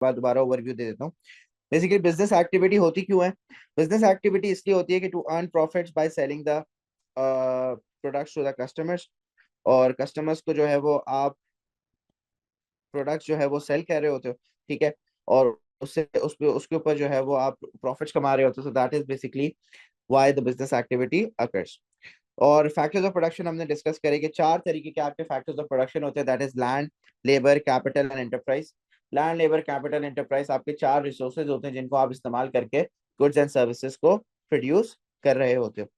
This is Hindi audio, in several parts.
बाद दोबारा ओवरव्यू दे देता हूँ। बेसिकली बिजनेस एक्टिविटी होती क्यों है? बिजनेस एक्टिविटी इसलिए होती है कि to earn profits by selling the products to the customers, और कस्टमर्स को जो है वो आप प्रोडक्ट्स जो है वो सेल कर रहे होते हो, ठीक है, और उससे उसके ऊपर जो है वो आप प्रॉफिट्स कमा रहे होते हो। सो that is basically why the business activity occurs. और फैक्टर्स ऑफ प्रोडक्शन हमने डिस्कस करे कि चार तरीके के आपके फैक्टर्स ऑफ प्रोडक्शन होते हैं, that is land, labour, capital and enterprise. Land, labour, capital, enterprise आपके चार रिसोर्सेज होते हैं जिनको आप इस्तेमाल करके गुड्स एंड सर्विसेज को प्रोड्यूस कर रहे होते हो।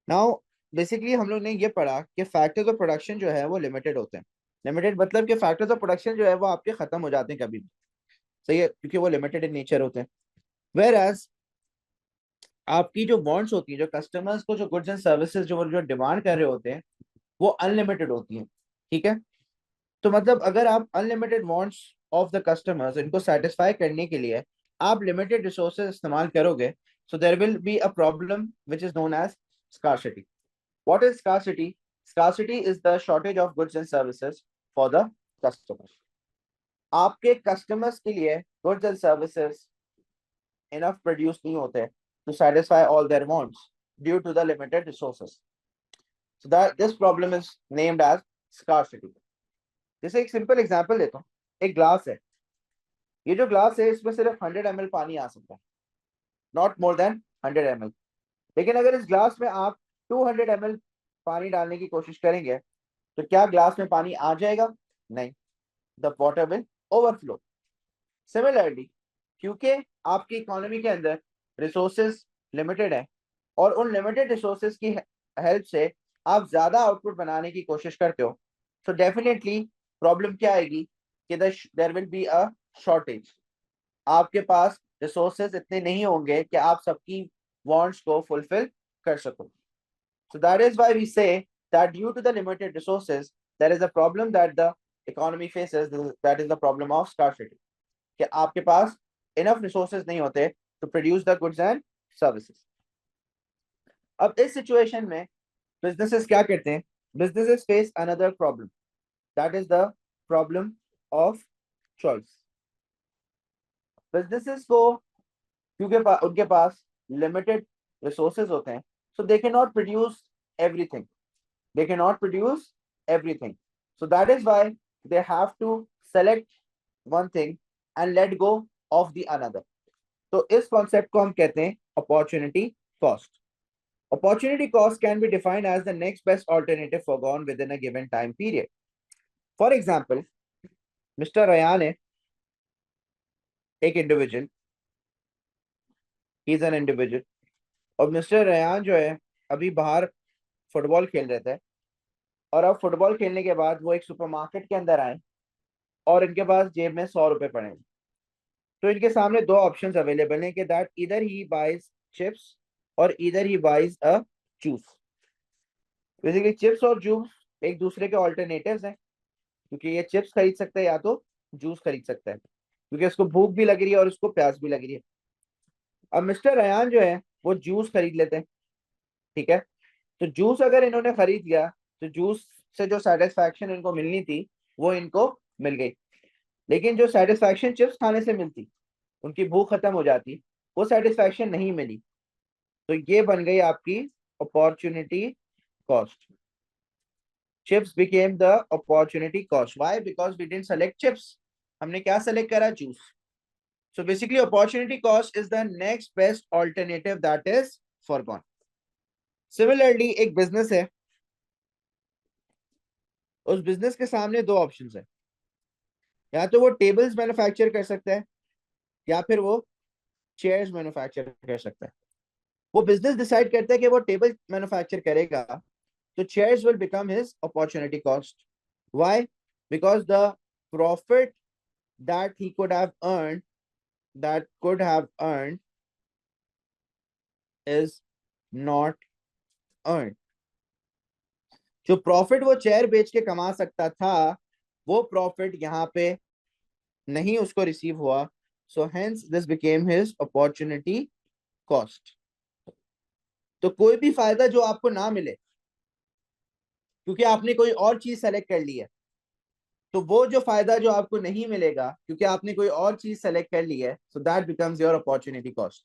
नाउ बेसिकली हम लोग ने ये पढ़ा कि फैक्टर्स ऑफ प्रोडक्शन जो है वो लिमिटेड होते हैं। लिमिटेड मतलब कि फैक्टर्स ऑफ प्रोडक्शन जो है वो आपके खत्म हो जाते हैं कभी भी, सही है, क्योंकि वो लिमिटेड इन नेचर होते हैं। वेयर एज आपकी जो वांट्स होती है, जो कस्टमर्स को जो गुड्स एंड सर्विसेज जो जो डिमांड कर रहे होते हैं, वो अनलिमिटेड होती हैं, ठीक है। तो मतलब अगर आप unlimited wants of the customers इनको सेटिस्फाई करने के लिए आप लिमिटेड रिसोर्सेज इस्तेमाल करोगे, so there will be a problem which is known as scarcity. What is scarcity? Scarcity is the shortage of goods and services for the customers. आपके कस्टमर्स के लिए goods and services enough produce नहीं होते to satisfy all their wants due to the limited resources. So that this problem is named as scarcity. जैसे एक सिंपल एग्जांपल देता हूँ, एक ग्लास है, ये जो ग्लास है इसमें सिर्फ 100 ml पानी आ सकता है, नॉट मोर देन 100 ml। लेकिन अगर इस ग्लास में आप 200 ml पानी डालने की कोशिश करेंगे तो क्या ग्लास में पानी आ जाएगा? नहीं, the water will overflow. Similarly, क्योंकि आपकी इकोनॉमी के अंदर रिसोर्सेज लिमिटेड है और उन लिमिटेड रिसोर्सेज की हेल्प से आप ज्यादा आउटपुट बनाने की कोशिश करते हो, तो डेफिनेटली प्रॉब्लम क्या आएगी कि there will be a shortage. आपके पास रिसोर्सेज इतने नहीं होंगे कि आप सबकी वांट्स को फुलफिल कर सको। So that is why we say that due to the limited resources there is a problem that the economy faces, that is the problem of scarcity, कि आपके पास इनफ रिसोर्सेज नहीं होते to produce the goods and services. अब इस सिचुएशन में बिजनेसेस क्या करते हैं? Businesses face another problem, that is the problem of choice. Businesses को क्योंकि उनके पास लिमिटेड रिसोर्सेज होते हैं, so they can not produce everything, they cannot produce everything, so that is why they have to select one thing and let go of the another. तो इस कॉन्सेप्ट को हम कहते हैं opportunity cost. Opportunity cost can be defined as the next best alternative foregone within a given time period. For example, Mr. Ryan है एक individual, he is an individual, और मिस्टर रयान जो है अभी बाहर फुटबॉल खेल रहे थे, और अब फुटबॉल खेलने के बाद वो एक सुपरमार्केट के अंदर आए और इनके पास जेब में 100 रुपए पड़े हैं। तो इनके सामने दो ऑप्शंस अवेलेबल हैं कि दैट इधर ही बाइज चिप्स और इधर ही buys a juice. Basically chips और जूस एक दूसरे के ऑल्टरनेटिव्स हैं, क्योंकि ये चिप्स खरीद सकता है या तो जूस खरीद सकता है, क्योंकि उसको भूख भी लग रही है और उसको प्यास भी लग रही है। अब मिस्टर रयान जो है वो जूस खरीद लेते हैं, ठीक है। तो जूस अगर इन्होंने खरीद लिया तो जूस से जो सेटिस्फैक्शन इनको मिलनी थी वो इनको मिल गई, लेकिन जो सेटिस्फैक्शन चिप्स खाने से मिलती, उनकी भूख खत्म हो जाती, वो सेटिस्फैक्शन नहीं मिली। तो ये बन गई आपकी opportunity cost. Chips became the opportunity cost. Why? Because we didn't select chips, हमने क्या सेलेक्ट करा? Juice. So basically opportunity cost is the next best alternative that is forgone. Similarly एक बिजनेस है, उस बिजनेस के सामने दो ऑप्शंस है, या तो वो टेबल्स मैन्युफैक्चर कर सकता है या फिर वो चेयर्स मैन्युफैक्चर कर सकता है। वो बिजनेस डिसाइड करता है कि वो टेबल मैन्युफैक्चर करेगा, तो chairs will become his opportunity cost. Why? Because the profit that he could have earned, that could have earned, is not earned. जो प्रॉफिट वो चेयर बेच के कमा सकता था, वो प्रॉफिट यहाँ पे नहीं उसको रिसीव हुआ, so hence this became his opportunity cost. तो कोई भी फायदा जो आपको ना मिले क्योंकि आपने कोई और चीज सेलेक्ट कर ली है, तो वो जो फायदा जो आपको नहीं मिलेगा क्योंकि आपने कोई और चीज सेलेक्ट कर ली है, so that becomes your opportunity cost.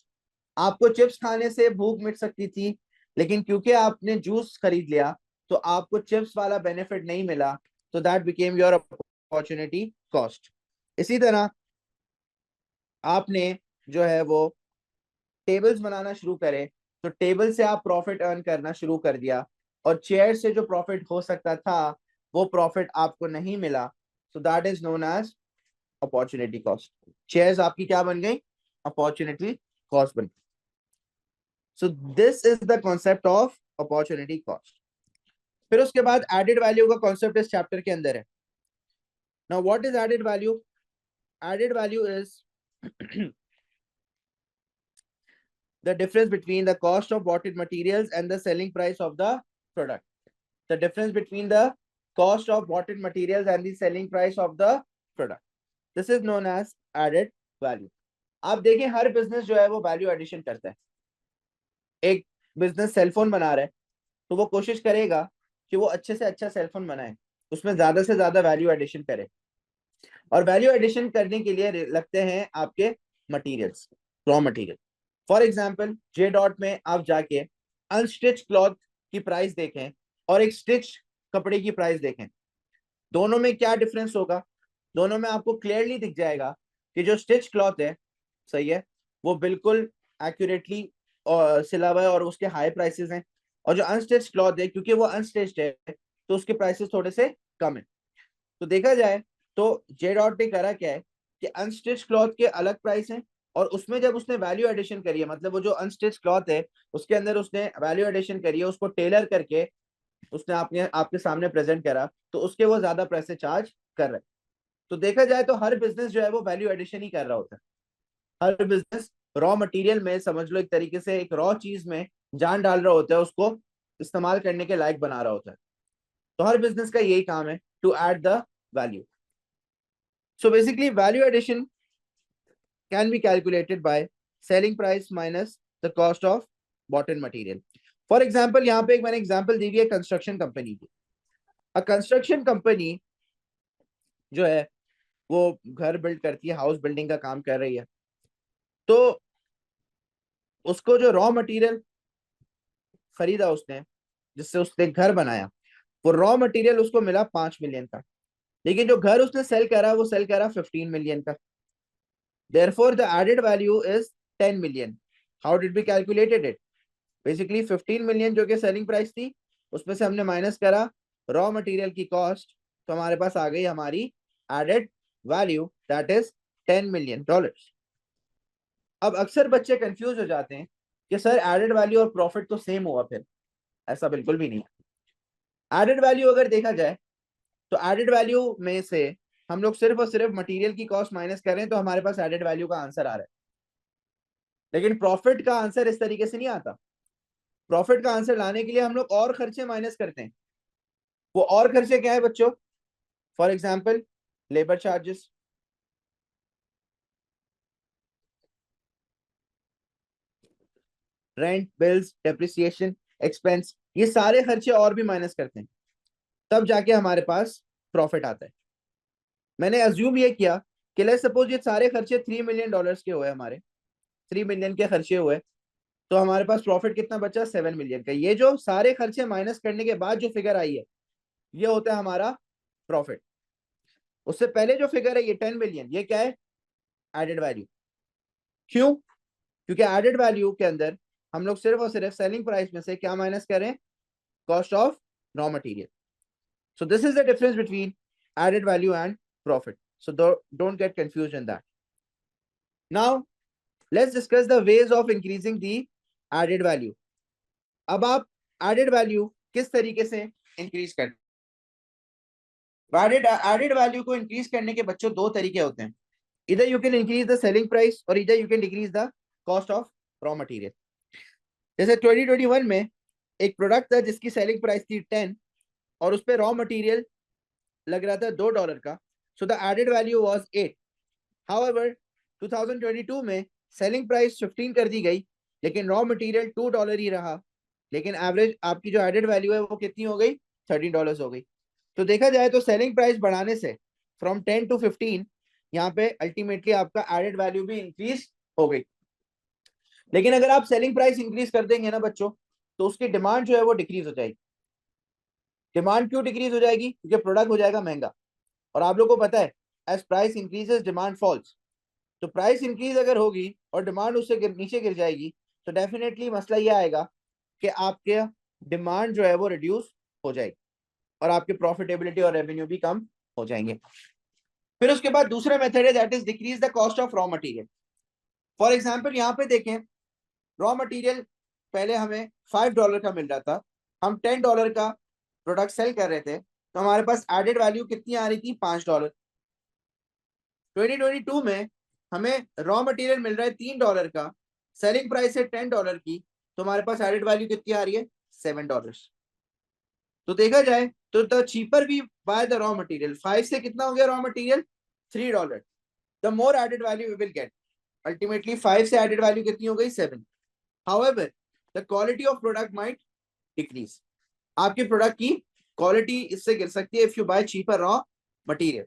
आपको चिप्स खाने से भूख मिट सकती थी, लेकिन क्योंकि आपने जूस खरीद लिया तो आपको चिप्स वाला बेनिफिट नहीं मिला, तो that became your opportunity cost. इसी तरह आपने जो है वो टेबल्स बनाना शुरू करे, तो टेबल से आप प्रॉफिट अर्न करना शुरू कर दिया, और चेयर से जो प्रॉफिट हो सकता था वो प्रॉफिट आपको नहीं मिला, so that is known as opportunity cost. Chairs आपकी क्या बन गई? अपॉर्चुनिटी कॉस्ट बन गई। So this is the concept of opportunity cost. फिर उसके बाद एडेड वैल्यू का कॉन्सेप्ट इस चैप्टर के अंदर है। Now what is added value? Added value is the difference between the cost of bought materials and the selling price of the product. The difference between the cost of bought materials and the selling price of the product. This is known as added value. आप देखें हर बिजनेस जो है वो वैल्यू एडिशन करता है। एक बिजनेस सेलफोन बना रहा है तो वो कोशिश करेगा कि वो अच्छे से अच्छा सेलफोन बनाए, उसमें ज्यादा से ज्यादा वैल्यू एडिशन करे, और वैल्यू एडिशन करने के लिए लगते हैं आपके materials, raw material. For example J dot में आप जाके अनस्टिच क्लॉथ की प्राइस देखें और एक स्टिच कपड़े की प्राइस देखें, दोनों में क्या डिफरेंस होगा? दोनों में आपको क्लियरली दिख जाएगा कि जो स्टिच क्लॉथ है, सही है, वो बिल्कुल एक्यूरेटली सिला हुआ है और उसके हाई प्राइसेस हैं, और जो अनस्टिच क्लॉथ है क्योंकि वो अनस्टिच्ड है तो उसके प्राइसेस थोड़े से कम है। तो देखा जाए तो जे डॉट ने करा क्या है कि अनस्टिच क्लॉथ के अलग प्राइस हैं, और उसमें जब उसने वैल्यू एडिशन करी है, मतलब वो जो अनस्टिच क्लॉथ है उसके अंदर उसने वैल्यू एडिशन करी है, उसको टेलर करके उसने आपके सामने प्रेजेंट करा, तो उसके वो ज्यादा पैसे चार्ज कर रहे हैं। तो देखा जाए तो हर बिजनेस जो है वो वैल्यू एडिशन ही कर रहा होता है। हर बिजनेस रॉ मटेरियल में, समझ लो एक तरीके से एक रॉ चीज में जान डाल रहा होता है, उसको इस्तेमाल करने के लायक बना रहा होता है। तो हर बिजनेस का यही काम है, to add the value. So basically, value addition can be calculated by selling price minus the cost of bought in material. For example, यहाँ पे एक मैंने एग्जांपल दी हुई है कंस्ट्रक्शन कंपनी की। अ कंस्ट्रक्शन कंपनी जो है वो घर बिल्ड करती है, हाउस बिल्डिंग का काम कर रही है, तो उसको जो रॉ मटेरियल खरीदा उसने, जिससे उसने घर बनाया, वो रॉ मटेरियल उसको मिला 5 मिलियन का, लेकिन जो घर उसने सेल करा वो सेल करा 15 मिलियन का। Therefore, the added value is 10 million. How did we calculated it? Basically 15 million जो कि सेलिंग प्राइस थी, उसमें से हमने माइनस करा रॉ मटेरियल की कॉस्ट, तो हमारे पास आ गई हमारी added value, that is $10 million। अब अक्सर बच्चे कंफ्यूज हो जाते हैं कि सर एडेड वैल्यू और प्रॉफिट तो सेम हुआ, फिर ऐसा बिल्कुल भी नहीं है। एडेड वैल्यू अगर देखा जाए तो एडेड वैल्यू में से हम लोग सिर्फ और सिर्फ मटेरियल की कॉस्ट माइनस कर रहे हैं, तो हमारे पास एडेड वैल्यू का आंसर आ रहा है। लेकिन प्रॉफिट का आंसर इस तरीके से नहीं आता। प्रॉफिट का आंसर लाने के लिए हम लोग और खर्चे माइनस करते हैं। वो और खर्चे क्या है बच्चों? For example labour charges, rent, bills, depreciation, expense, ये सारे खर्चे और भी माइनस करते हैं, तब जाके हमारे पास प्रॉफिट आता है। मैंने अज्यूम ये किया कि लेट्स सपोज ये सारे खर्चे $3 मिलियन के हुए, हमारे 3 मिलियन के खर्चे हुए, तो हमारे पास प्रॉफिट कितना बचा? 7 मिलियन का। ये जो सारे खर्चे माइनस करने के बाद जो फिगर आई है, ये होता है हमारा प्रॉफिट। उससे पहले जो फिगर है ये 10 मिलियन, ये क्या है? Added value. क्यों? क्योंकि एडेड वैल्यू के अंदर हम लोग सिर्फ और सिर्फ सेलिंग प्राइस में से क्या माइनस करें? Cost of raw material. So this is the difference between added value and profit, so don't get confuse in that. Now let's discuss the ways of increasing the added value. अब आप एडेड वैल्यू किस तरीके से इंक्रीज करते हैं? एडेड वैल्यू को इंक्रीज करने के बच्चों दो तरीके होते हैं। इधर you can increase the selling price और इधर you can decrease the cost of raw material. जैसे 2021 में एक प्रोडक्ट था जिसकी सेलिंग प्राइस थी 10 और उस पर रॉ मटेरियल लग रहा था $2 का, so the added value was 8। However 2022 में सेलिंग प्राइस 15 कर दी गई, लेकिन रॉ मटेरियल $2 ही रहा, लेकिन एवरेज आपकी जो एडेड वैल्यू है वो कितनी हो गई? $13 हो गई। तो देखा जाए तो सेलिंग प्राइस बढ़ाने से फ्रॉम 10 to 15, यहाँ पे अल्टीमेटली आपका एडेड वैल्यू भी इंक्रीज हो गई। लेकिन अगर आप सेलिंग प्राइस इंक्रीज कर देंगे ना बच्चों, तो उसकी डिमांड जो है वो डिक्रीज हो जाएगी। डिमांड क्यों डिक्रीज हो जाएगी? क्योंकि प्रोडक्ट हो जाएगा महंगा। और आप लोगों को पता है as price increases demand falls. तो प्राइस इंक्रीज अगर होगी और डिमांड उससे नीचे गिर जाएगी, तो डेफिनेटली मसला ये आएगा कि आपके डिमांड जो है वो रिड्यूस हो जाएगी और आपकी प्रॉफिटेबिलिटी और रेवेन्यू भी कम हो जाएंगे। फिर उसके बाद दूसरा मेथड है that is decrease the cost of raw material. For example यहाँ पे देखें, रॉ मटेरियल पहले हमें $5 का मिल रहा था, हम $10 का प्रोडक्ट सेल कर रहे थे, तो हमारे पास एडेड वैल्यू कितनी आ रही थी? $5। 2022 में हमें रॉ मटेरियल मिल रहा है $3 का, सेलिंग प्राइस है $10 की, तो हमारे पास एडेड वैल्यू कितनी आ रही है? $7। तो देखा जाए तो the cheaper we buy the raw material, 5 से कितना हो गया raw material? $3। The more added value we will get. Ultimately 5 से एडेड वैल्यू कितनी हो गई? 7। However the quality of product might decrease. आपके प्रोडक्ट की क्वालिटी इससे गिर सकती है if you buy cheaper raw material.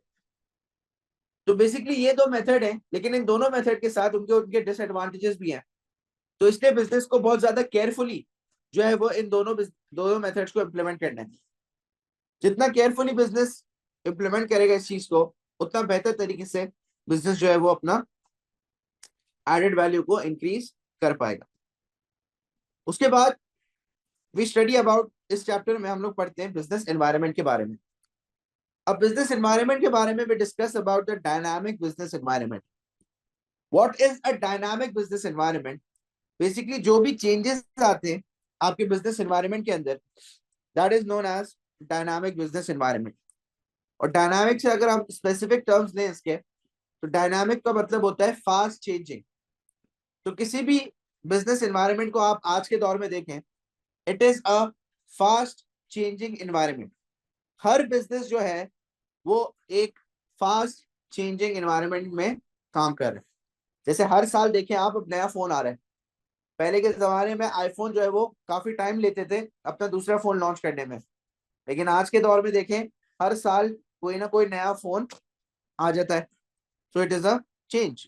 तो बेसिकली ये दो मेथड है, लेकिन इन दोनों मेथड के साथ उनके उनके डिसएडवांटेजेस भी हैं। तो इसलिए बिजनेस को बहुत ज्यादा केयरफुली जो है वो इन दोनों दोनों मेथड्स को इम्प्लीमेंट करना है। जितना केयरफुली बिजनेस इम्प्लीमेंट करेगा इस चीज को, उतना बेहतर तरीके से बिजनेस जो है वो अपना एडेड वैल्यू को इंक्रीज कर पाएगा। उसके बाद वी स्टडी अबाउट, इस चैप्टर में हम लोग पढ़ते हैं बिजनेस एनवायरनमेंट के बारे में। अब बिजनेस एनवायरनमेंट के बारे में we discuss about the dynamic business environment. What is a dynamic business environment? Basically जो भी चेंजेस आते हैं आपके बिजनेस एनवायरनमेंट के अंदर, that is known as dynamic business environment. और डायनामिक से अगर आप स्पेसिफिक टर्म्स लें इसके, तो डायनामिक का मतलब होता है फास्ट चेंजिंग। तो किसी भी बिजनेस एनवायरनमेंट को आप आज के दौर में देखें, it is a fast changing environment. Her business जो है वो एक फास्ट चेंजिंग एनवायरनमेंट में काम कर रहे हैं। जैसे हर साल देखें आप, अब नया फोन आ रहा है। पहले के जमाने में आईफोन जो है वो काफी टाइम लेते थे अपना दूसरा फोन लॉन्च करने में, लेकिन आज के दौर में देखें हर साल कोई ना कोई नया फोन आ जाता है। So it is a change.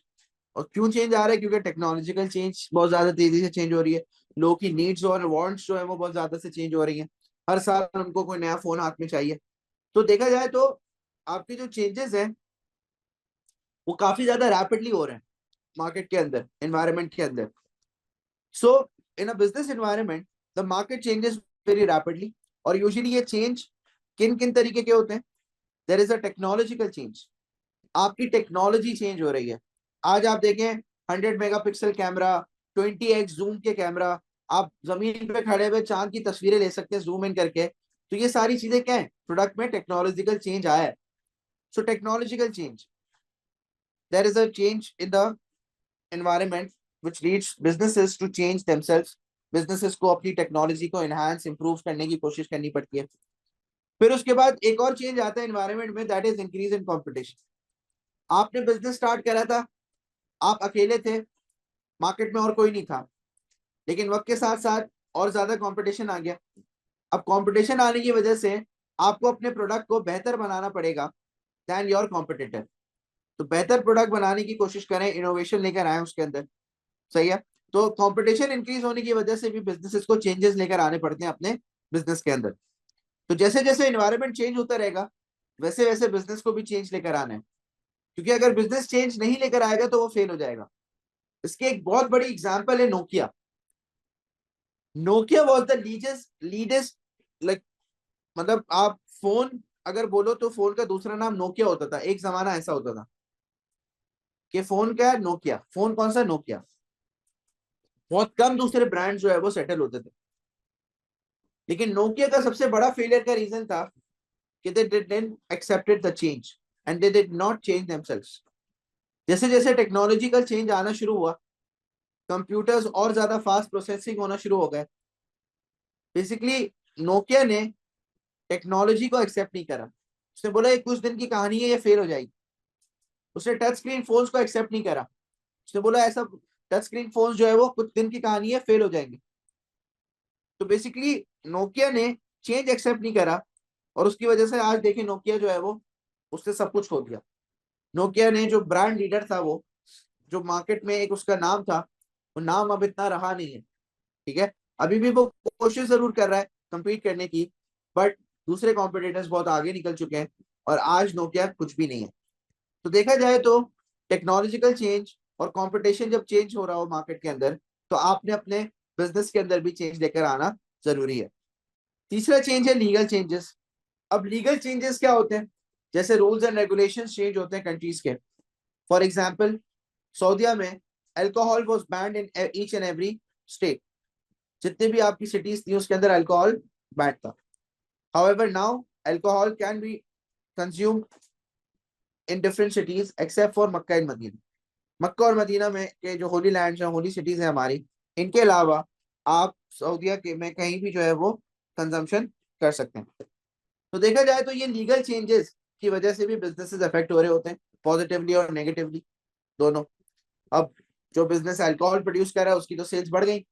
और क्यों चेंज आ रहा है? क्योंकि टेक्नोलॉजिकल चेंज बहुत ज्यादा तेजी से चेंज हो रही है। लोगों की नीड्स और वांट्स जो है वो बहुत ज्यादा से चेंज हो रही है। हर साल उनको कोई नया फोन हाथ में चाहिए। तो देखा जाए तो आपके जो चेंजेस हैं वो काफी ज्यादा रैपिडली हो रहे हैं मार्केट के अंदर, एनवायरनमेंट के अंदर। So in a business environment the market changes very rapidly. और यूजुअली ये चेंज किन किन तरीके के होते हैं? There is a technological change. आपकी टेक्नोलॉजी चेंज हो रही है। आज आप देखें 100 मेगापिक्सल कैमरा, 20x जूम के कैमरा, आप जमीन पे खड़े हुए चांद की तस्वीरें ले सकते हैं जूम इन करके। तो ये सारी चीजें क्या है? प्रोडक्ट में टेक्नोलॉजिकल चेंज आया है। So technological change, there is a change in the environment which leads businesses to change themselves. Businesses को अपनी टेक्नोलॉजी को एनहांस इंप्रूव करने की कोशिश करनी पड़ती है। फिर उसके बाद एक और चेंज आता है एनवायरनमेंट में, that is increase in competition. आपने बिजनेस स्टार्ट करा था, आप अकेले थे, मार्केट में और कोई नहीं था, लेकिन वक्त के साथ साथ और ज्यादा कंपटीशन आ गया। अब कंपटीशन आने की वजह से आपको अपने प्रोडक्ट को बेहतर बनाना पड़ेगा देन योर कॉम्पिटिटर। तो बेहतर प्रोडक्ट बनाने की कोशिश करें, इनोवेशन लेकर आए उसके अंदर। सही है। तो कंपटीशन इंक्रीज होने की वजह से भी बिजनेसेस को चेंजेस लेकर आने पड़ते हैं अपने बिजनेस के अंदर। तो जैसे जैसे इन्वायरमेंट चेंज होता रहेगा, वैसे वैसे बिजनेस को भी चेंज लेकर आना है। क्योंकि अगर बिजनेस चेंज नहीं लेकर आएगा तो वो फेल हो जाएगा। इसके एक बहुत बड़ी एग्जांपल है Nokia. Nokia was the leadest like, मतलब आप फोन अगर बोलो तो फोन का दूसरा नाम नोकिया होता था। एक जमाना ऐसा होता था कि फोन क्या है? नोकिया। फोन कौन सा? नोकिया। बहुत कम दूसरे ब्रांड जो है वो सेटल होते थे। लेकिन नोकिया का सबसे बड़ा फेलियर का रीजन था कि they didn't accepted the change and they did not change themselves. जैसे जैसे टेक्नोलॉजिकल चेंज आना शुरू हुआ, कंप्यूटर्स और ज्यादा फास्ट प्रोसेसिंग होना शुरू हो गए, बेसिकली नोकिया ने टेक्नोलॉजी को एक्सेप्ट नहीं करा। उसने बोला ये कुछ दिन की कहानी है, ये फेल हो जाएगी। उसने टच स्क्रीन फोन्स को एक्सेप्ट नहीं करा। उसने बोला ऐसा टच स्क्रीन फोन्स जो है वो कुछ दिन की कहानी है, फेल हो जाएंगे। तो बेसिकली नोकिया ने चेंज एक्सेप्ट नहीं करा, और उसकी वजह से आज देखिए नोकिया जो है वो उसने सब कुछ खो दिया। नोकिया ने जो ब्रांड लीडर था, वो जो मार्केट में एक उसका नाम था, वो नाम अब इतना रहा नहीं है। ठीक है, अभी भी वो कोशिश जरूर कर रहा है compete करने की, बट दूसरे कॉम्पिटिटर्स बहुत आगे निकल चुके हैं और आज नोकिया कुछ भी नहीं है। तो देखा जाए तो टेक्नोलॉजिकल चेंज और कंपटीशन जब चेंज हो रहा हो मार्केट के अंदर, तो आपने अपने बिजनेस के अंदर भी चेंज लेकर आना जरूरी है। तीसरा चेंज है लीगल चेंजेस। अब लीगल चेंजेस क्या होते हैं? जैसे रूल्स एंड रेगुलेशंस चेंज होते हैं कंट्रीज के। फॉर एग्जांपल, सऊदीया में alcohol was banned in each and every state. जितने भी आपकी सिटीज थी उसके अंदर अल्कोहल बैन था। However now alcohol can be consumed in different cities except for Mecca and Medina. Mecca और मदीना में के जो होली लैंड है, होली सिटीज है हमारी, इनके अलावा आप सऊदीया के में कहीं भी जो है वो कंजम्पशन कर सकते हैं। तो देखा जाए तो ये लीगल चेंजेस की वजह से भी बिजनेसेस अफेक्ट हो रहे होते हैं, पॉजिटिवली और नेगेटिवली दोनों। अब जो बिजनेस अल्कोहल प्रोड्यूस कर रहा है उसकी तो सेल्स बढ़ गई,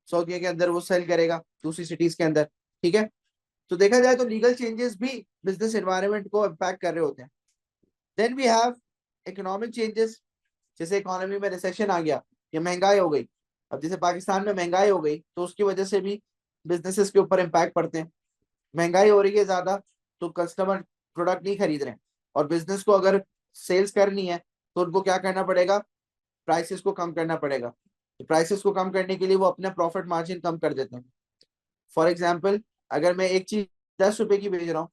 सऊदीया के अंदर वो सेल करेगा दूसरी सिटीज के अंदर। ठीक है, तो देखा जाए तो लीगल चेंजेस भी बिजनेस एनवायरनमेंट को इम्पैक्ट कर रहे होते हैं। Then we have economic changes. जैसे इकोनॉमी में रिसेशन आ गया या महंगाई हो गई। अब जैसे पाकिस्तान में महंगाई हो गई तो उसकी वजह से भी बिजनेसेस के ऊपर इम्पैक्ट पड़ते हैं। महंगाई हो रही है ज्यादा तो कस्टमर प्रोडक्ट नहीं खरीद रहे हैं, और बिजनेस को अगर सेल्स करनी है तो उनको क्या करना पड़ेगा? प्राइसेस को कम करना पड़ेगा। तो प्राइसेस को कम करने के लिए वो अपना प्रॉफिट मार्जिन कम कर देते हैं। फॉर एग्जाम्पल, अगर मैं एक चीज 10 रुपए की बेच रहा हूँ,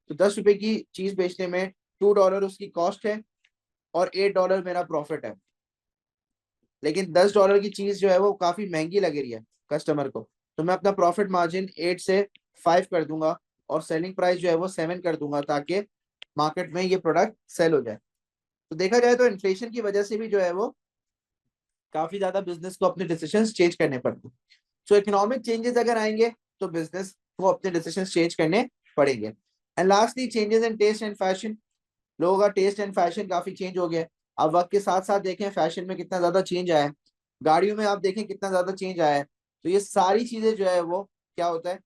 तो 10 रुपए की चीज बेचने में $2 उसकी कॉस्ट है और $8 मेरा प्रॉफिट है। लेकिन $10 की चीज जो है वो काफी महंगी लग रही है कस्टमर को, तो मैं अपना प्रॉफिट मार्जिन 8 से 5 कर दूंगा और सेलिंग प्राइस जो है वो 7 कर दूंगा, ताकि मार्केट में ये प्रोडक्ट सेल हो जाए। तो देखा जाए तो इन्फ्लेशन की वजह से भी जो है वो काफी ज्यादा बिजनेस को अपने डिसीजंस चेंज करने पड़ते हैं। सो इकोनॉमिक चेंजेस अगर आएंगे तो बिजनेस को अपने डिसीजंस चेंज करने पड़ेंगे। And lastly, changes in taste and fashion. लोगों का टेस्ट एंड फैशन काफी चेंज हो गया है। अब वक्त के साथ साथ देखें फैशन में कितना ज्यादा चेंज आया है, गाड़ियों में आप देखें कितना ज्यादा चेंज आया है। तो ये सारी चीजें जो है वो क्या होता है?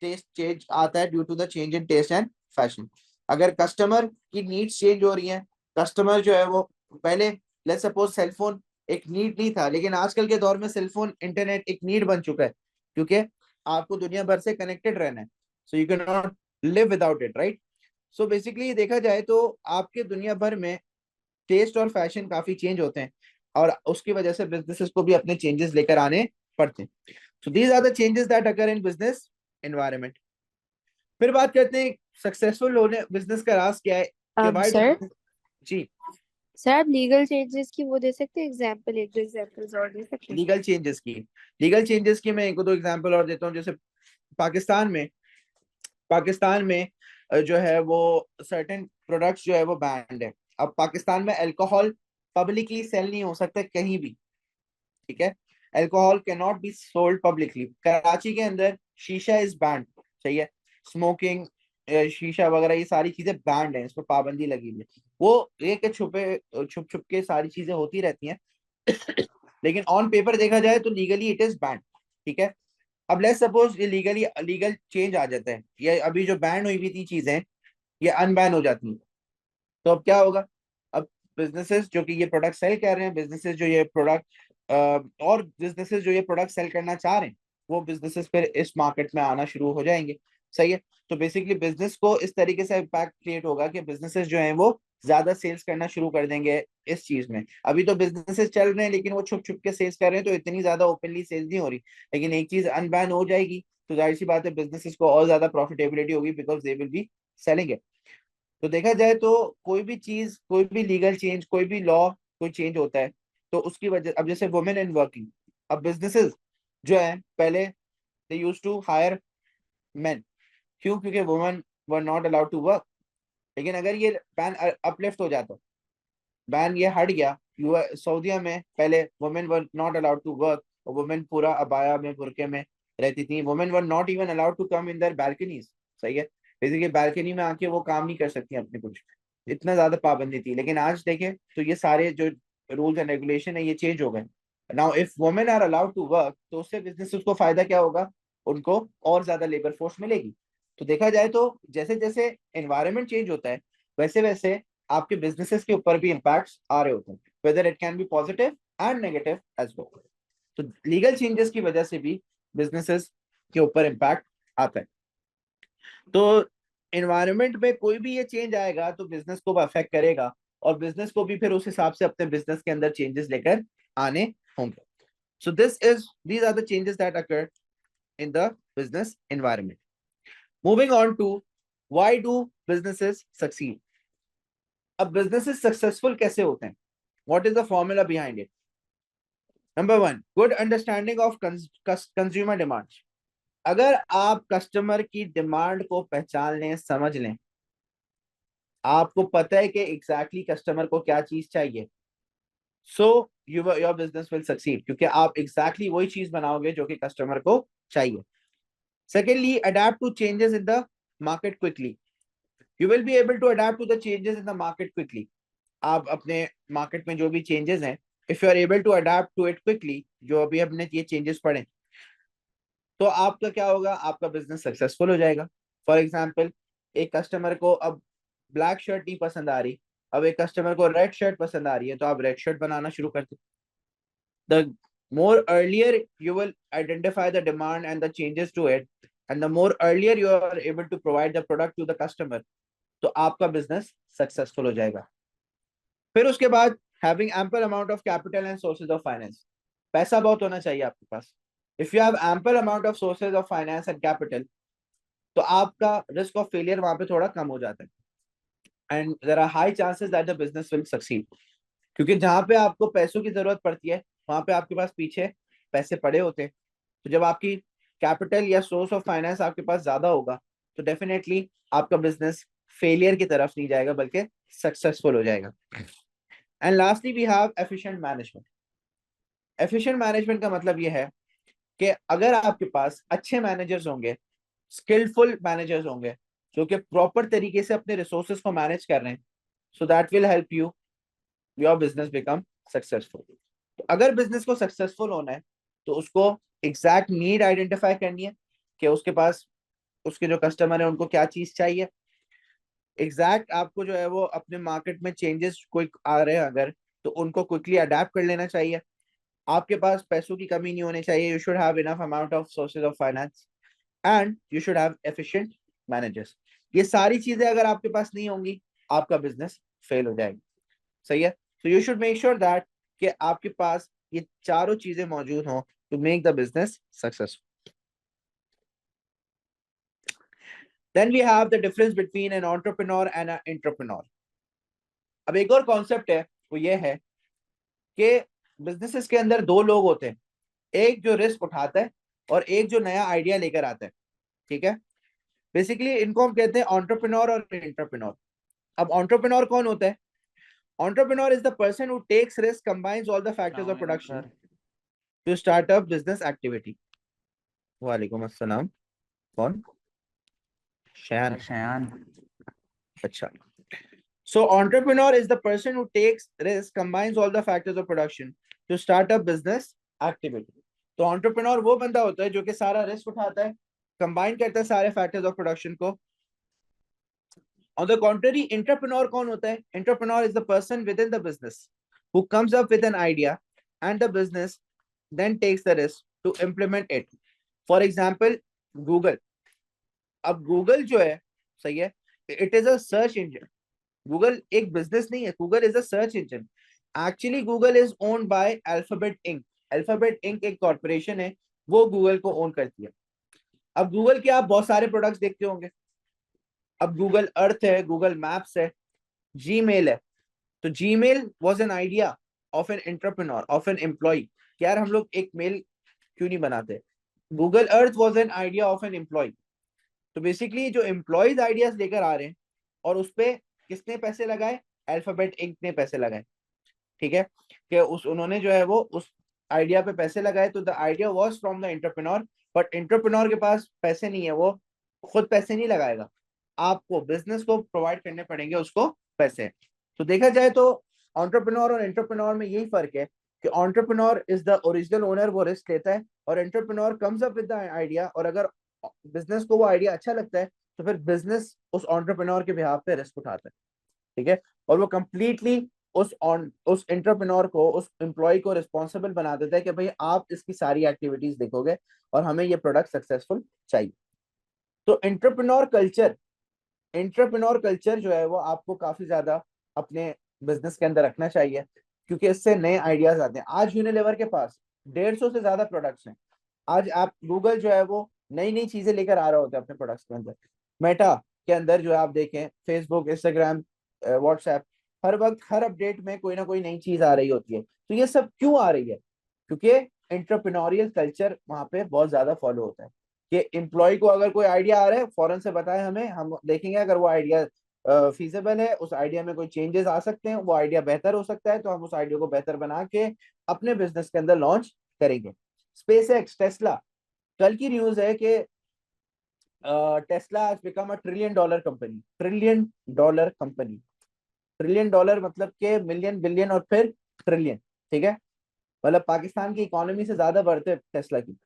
टेस्ट चेंज आता है due to the change in taste and fashion. अगर कस्टमर की नीड्स चेंज हो रही हैं, कस्टमर जो है वो पहले, लेट्स सपोज सेलफोन एक नीड नहीं था, लेकिन आजकल के दौर में सेलफोन इंटरनेट एक नीड बन चुका है, क्योंकि आपको दुनिया भर से कनेक्टेड रहना है। So you can not live without it, right? So basically देखा जाए तो आपके दुनिया भर में टेस्ट और फैशन काफी चेंज होते हैं, और उसकी वजह से बिजनेसेस को भी अपने चेंजेस लेकर आने पड़ते हैं। So these are the changes that occur in business environment. फिर बात करते हैं सक्सेसफुल होने बिजनेस का राज क्या है, कि व्हाई डू सर, बिजनेस। जी। सर आप लीगल चेंजेस की वो दे सकते हैं एग्जांपल, एक दो एग्जांपल्स और दे सकते हैं? लीगल चेंजेस की, लीगल चेंजेस की मैं एक दो एग्जांपल और देता हूँ। जैसे पाकिस्तान में, पाकिस्तान में जो है वो सर्टेन प्रोडक्ट्स जो है वो बैंड है। अब पाकिस्तान में अल्कोहल पब्लिकली सेल नहीं हो सकता कहीं भी। ठीक है, alcohol can not be sold publicly. Karachi के अंदर शीशा इज बैंड। सही है, स्मोकिंग, शीशा वगैरह ये सारी चीजें बैंड है, इस पर पाबंदी लगी हुई है। वो ये कि छुपे छुप छुप के सारी चीजें होती रहती हैं, लेकिन ऑन पेपर देखा जाए तो लीगली इट इज बैंड। ठीक है, अब लेट्स सपोज ये लीगली लीगल चेंज आ जाता है, ये अभी जो बैन हुई हुई थी चीजें ये अनबैन हो जाती हैं, तो अब क्या होगा? अब बिजनेसेस जो कि ये प्रोडक्ट सेल कर रहे हैं, बिजनेसेस जो ये प्रोडक्ट और बिजनेसेस जो ये प्रोडक्ट सेल करना चाह रहे हैं, वो बिजनेसेस फिर इस मार्केट में आना शुरू हो जाएंगे। सही है, तो बेसिकली बिजनेस को इस तरीके से इम्पैक्ट क्रिएट होगा कि बिजनेसेस जो हैं वो ज्यादा सेल्स करना शुरू कर देंगे इस चीज में। अभी तो बिजनेसेस चल रहे हैं लेकिन वो छुप छुप के सेल्स कर रहे हैं, तो इतनी ज्यादा ओपनली सेल्स नहीं हो रही। लेकिन एक चीज अनबैन हो जाएगी तो जाहिर सी बात है बिजनेसेस को और ज्यादा प्रॉफिटेबिलिटी होगी, because they will be selling it. तो देखा जाए तो कोई भी चीज, कोई भी लीगल चेंज, कोई भी लॉ, कोई चेंज होता है तो उसकी वजह, अब जैसे वुमेन इन वर्किंग, अब बिजनेसेस जो है पहले they use to hire men. क्यों? क्योंकि women were not allowed to work. लेकिन अगर ये बैन अपलिफ्ट हो जाता, बैन ये हट गया, सऊदीया में पहले women were not allowed to work, और वुमेन पूरा अबाया में बुरके में रहती थी। Women were not even allowed to come in their balconies. सही है, बेसिकली बैल्कनी में आके वो काम नहीं कर सकती अपने कुछ, इतना ज्यादा पाबंदी थी। लेकिन आज देखें तो ये सारे जो रूल्स एंड रेगुलेशन है ये चेंज हो गए। Now if women are allowed to work तो उससे बिजनेस को फायदा क्या होगा? उनको और ज्यादा लेबर फोर्स मिलेगी। तो देखा जाए तो जैसे जैसे एनवायरनमेंट चेंज होता है, वैसे वैसे आपके बिजनेसेस के ऊपर भी इम्पैक्ट्स आ रहे होते हैं, whether it can be positive and negative as well. तो लीगल चेंजेस की वजह से भी बिजनेसेस के ऊपर इम्पैक्ट आता है। तो एनवायरनमेंट में कोई भी ये चेंज आएगा तो बिजनेस को अफेक्ट करेगा, और बिजनेस को भी फिर उस हिसाब से अपने बिजनेस के अंदर चेंजेस लेकर आने होंगे। सो these are the changes that occur in the business environment. Moving on to why do businesses succeed? अब businesses successful कैसे होते हैं? What is the formula behind it? Number one, good understanding of consumer demands. अगर आप कस्टमर की डिमांड को पहचान लें, समझ लें, आपको पता है कि एग्जैक्टली कस्टमर को क्या चीज चाहिए, so your business will succeed, क्योंकि आप एग्जैक्टली वही चीज बनाओगे जो कि कस्टमर को चाहिए। Secondly, adapt to changes in the market quickly. You will be able to adapt to the changes in the market quickly. आप अपने मार्केट में जो भी चेंजेस हैं, if you are able to adapt to it quickly, जो अभी हमने ये चेंजेस पढ़े, तो आपका क्या होगा, आपका बिजनेस सक्सेसफुल हो जाएगा। फॉर एग्जाम्पल, एक कस्टमर को अब ब्लैक शर्ट नहीं पसंद आ रही, अब एक कस्टमर को रेड शर्ट पसंद आ रही है, तो आप रेड शर्ट बनाना शुरू कर दो। The more earlier you will identify the demand and the changes to it, and the more earlier you are able to provide the product to the customer, तो आपका बिजनेस सक्सेसफुल हो जाएगा। फिर उसके बाद, having ample amount of capital and sources of finance. पैसा बहुत होना चाहिए आपके पास। If you have ample amount of sources of finance and capital, तो आपका रिस्क ऑफ फेलियर वहां पे थोड़ा कम हो जाता है, and there are high chances that the business will succeed. क्योंकि जहां पे आपको पैसों की जरूरत पड़ती है, वहां पे आपके पास पीछे पैसे पड़े होते हैं। तो जब आपकी कैपिटल या सोर्स ऑफ फाइनेंस आपके पास ज्यादा होगा, तो डेफिनेटली आपका बिजनेस फेलियर की तरफ नहीं जाएगा, बल्कि सक्सेसफुल हो जाएगा। And lastly we have efficient management. Efficient management का मतलब ये है कि अगर आपके पास अच्छे मैनेजर्स होंगे, स्किलफुल मैनेजर्स होंगे, जो कि प्रॉपर तरीके से अपने रिसोर्सेज को मैनेज कर रहे हैं, so that will help you your business become successful. तो अगर बिजनेस को सक्सेसफुल होना है, तो उसको एग्जैक्ट नीड आइडेंटिफाई करनी है कि उसके पास, उसके जो कस्टमर है उनको क्या चीज चाहिए। एग्जैक्ट आपको जो है वो अपने मार्केट में चेंजेस कोई आ रहे हैं अगर, तो उनको क्विकली अडेप्ट कर लेना चाहिए। आपके पास पैसों की कमी नहीं होनी चाहिए। You should have enough amount of sources of finance, and you should have efficient managers. ये सारी चीजें अगर आपके पास नहीं होंगी, आपका बिजनेस फेल हो जाएगा। सही है। तो you should make sure that कि आपके पास ये चारों चीजें मौजूद हों to make the business successful. Then we have the difference between an entrepreneur and an entrepreneur. अब एक और कॉन्सेप्ट है, वो ये है कि बिजनेसेस के अंदर दो लोग होते हैं, एक जो रिस्क उठाता है और एक जो नया आइडिया लेकर आता है। ठीक है। बेसिकली इनको हम कहते हैं एंटरप्रेन्योर और एंटरप्रेन्योर। अब एंटरप्रेन्योर कौन होता है? Entrepreneur is the person who takes risk, combines all the factors of अस्सलाम production sir. to start a business activity. वालेकुम अस्सलाम। कौन? शयान। शयान। अच्छा। So entrepreneur is the person who takes risk, combines all the factors of production to start a business activity. तो entrepreneur वो बंदा होता है जो कि सारा रिस्क उठाता है, कंबाइन करता है सारे फैक्टर्स ऑफ प्रोडक्शन को। On the contrary, entrepreneur कौन होता है? Entrepreneur is the person within the business who comes up with an idea, and the business then takes the risk to implement it. For example, Google. अब Google जो है, सही है, it is a search engine. Google एक business नहीं है, Google is a search engine. Actually, Google is owned by Alphabet Inc. Alphabet Inc. एक कॉर्पोरेशन है, वो Google को ओन करती है। अब Google के आप बहुत सारे प्रोडक्ट्स देखते होंगे। अब गूगल अर्थ है, गूगल मैप्स है, जीमेल है। तो Gmail was an idea of an entrepreneur, of an employee. यार हम लोग एक मेल क्यों नहीं बनाते? Google Earth was an idea of an employee. तो बेसिकली जो एम्प्लॉयज आइडियाज लेकर आ रहे हैं, और उस पे किसने पैसे लगाए? अल्फाबेट इंक ने पैसे लगाए। ठीक है, कि उन्होंने जो है वो उस आइडिया पे पैसे लगाए। तो the idea was from the entrepreneur, but entrepreneur के पास पैसे नहीं है, वो खुद पैसे नहीं लगाएगा, आपको बिजनेस को प्रोवाइड करने पड़ेंगे उसको पैसे। तो देखा जाए तो एंटरप्रेन्योर और एंटरप्रेन्योर में यही फर्क है कि entrepreneur is the original owner, वो रिस्क लेता है, और entrepreneur comes up with the idea, और अगर बिजनेस को वो आइडिया अच्छा लगता है, तो फिर बिजनेस उस एंटरप्रेन्योर के बिहाफ पे रिस्क उठाता है। ठीक है, और वो कंप्लीटली उस एंटरप्रेन्योर को, उस एम्प्लॉय को रिस्पॉन्सिबल बना देता है कि भाई आप इसकी सारी एक्टिविटीज देखोगे और हमें ये प्रोडक्ट सक्सेसफुल चाहिए। तो एंटरप्रेन्योर कल्चर जो है वो आपको काफी ज्यादा अपने बिजनेस के अंदर रखना चाहिए, क्योंकि इससे नए आइडियाज आते हैं। आज यूनिलीवर के पास 150 से ज्यादा प्रोडक्ट्स हैं। आज आप गूगल जो है वो नई नई चीजें लेकर आ रहा होता है अपने प्रोडक्ट्स के अंदर। मेटा के अंदर जो है आप देखें, फेसबुक, इंस्टाग्राम, व्हाट्सएप, हर वक्त हर अपडेट में कोई ना कोई नई चीज आ रही होती है। तो ये सब क्यों आ रही है? क्योंकि एंटरप्रेन्योरियल कल्चर वहां पे बहुत ज्यादा फॉलो होता है कि एम्प्लॉय को अगर कोई आइडिया आ रहा है फौरन से बताए हमें, हम देखेंगे अगर वो आइडिया फीजेबल है, उस आइडिया में कोई चेंजेस आ सकते हैं, वो आइडिया बेहतर हो सकता है, तो हम उस आइडिया को बेहतर बना के अपने बिजनेस के अंदर लॉन्च करेंगे। स्पेस एक्स, टेस्ला, कल की न्यूज है कि Tesla has become a $1 trillion company. $1 trillion company, trillion dollar मतलब के मिलियन, बिलियन और फिर ट्रिलियन, ठीक है, मतलब पाकिस्तान की इकोनॉमी से ज्यादा बढ़ते हैं टेस्ला की।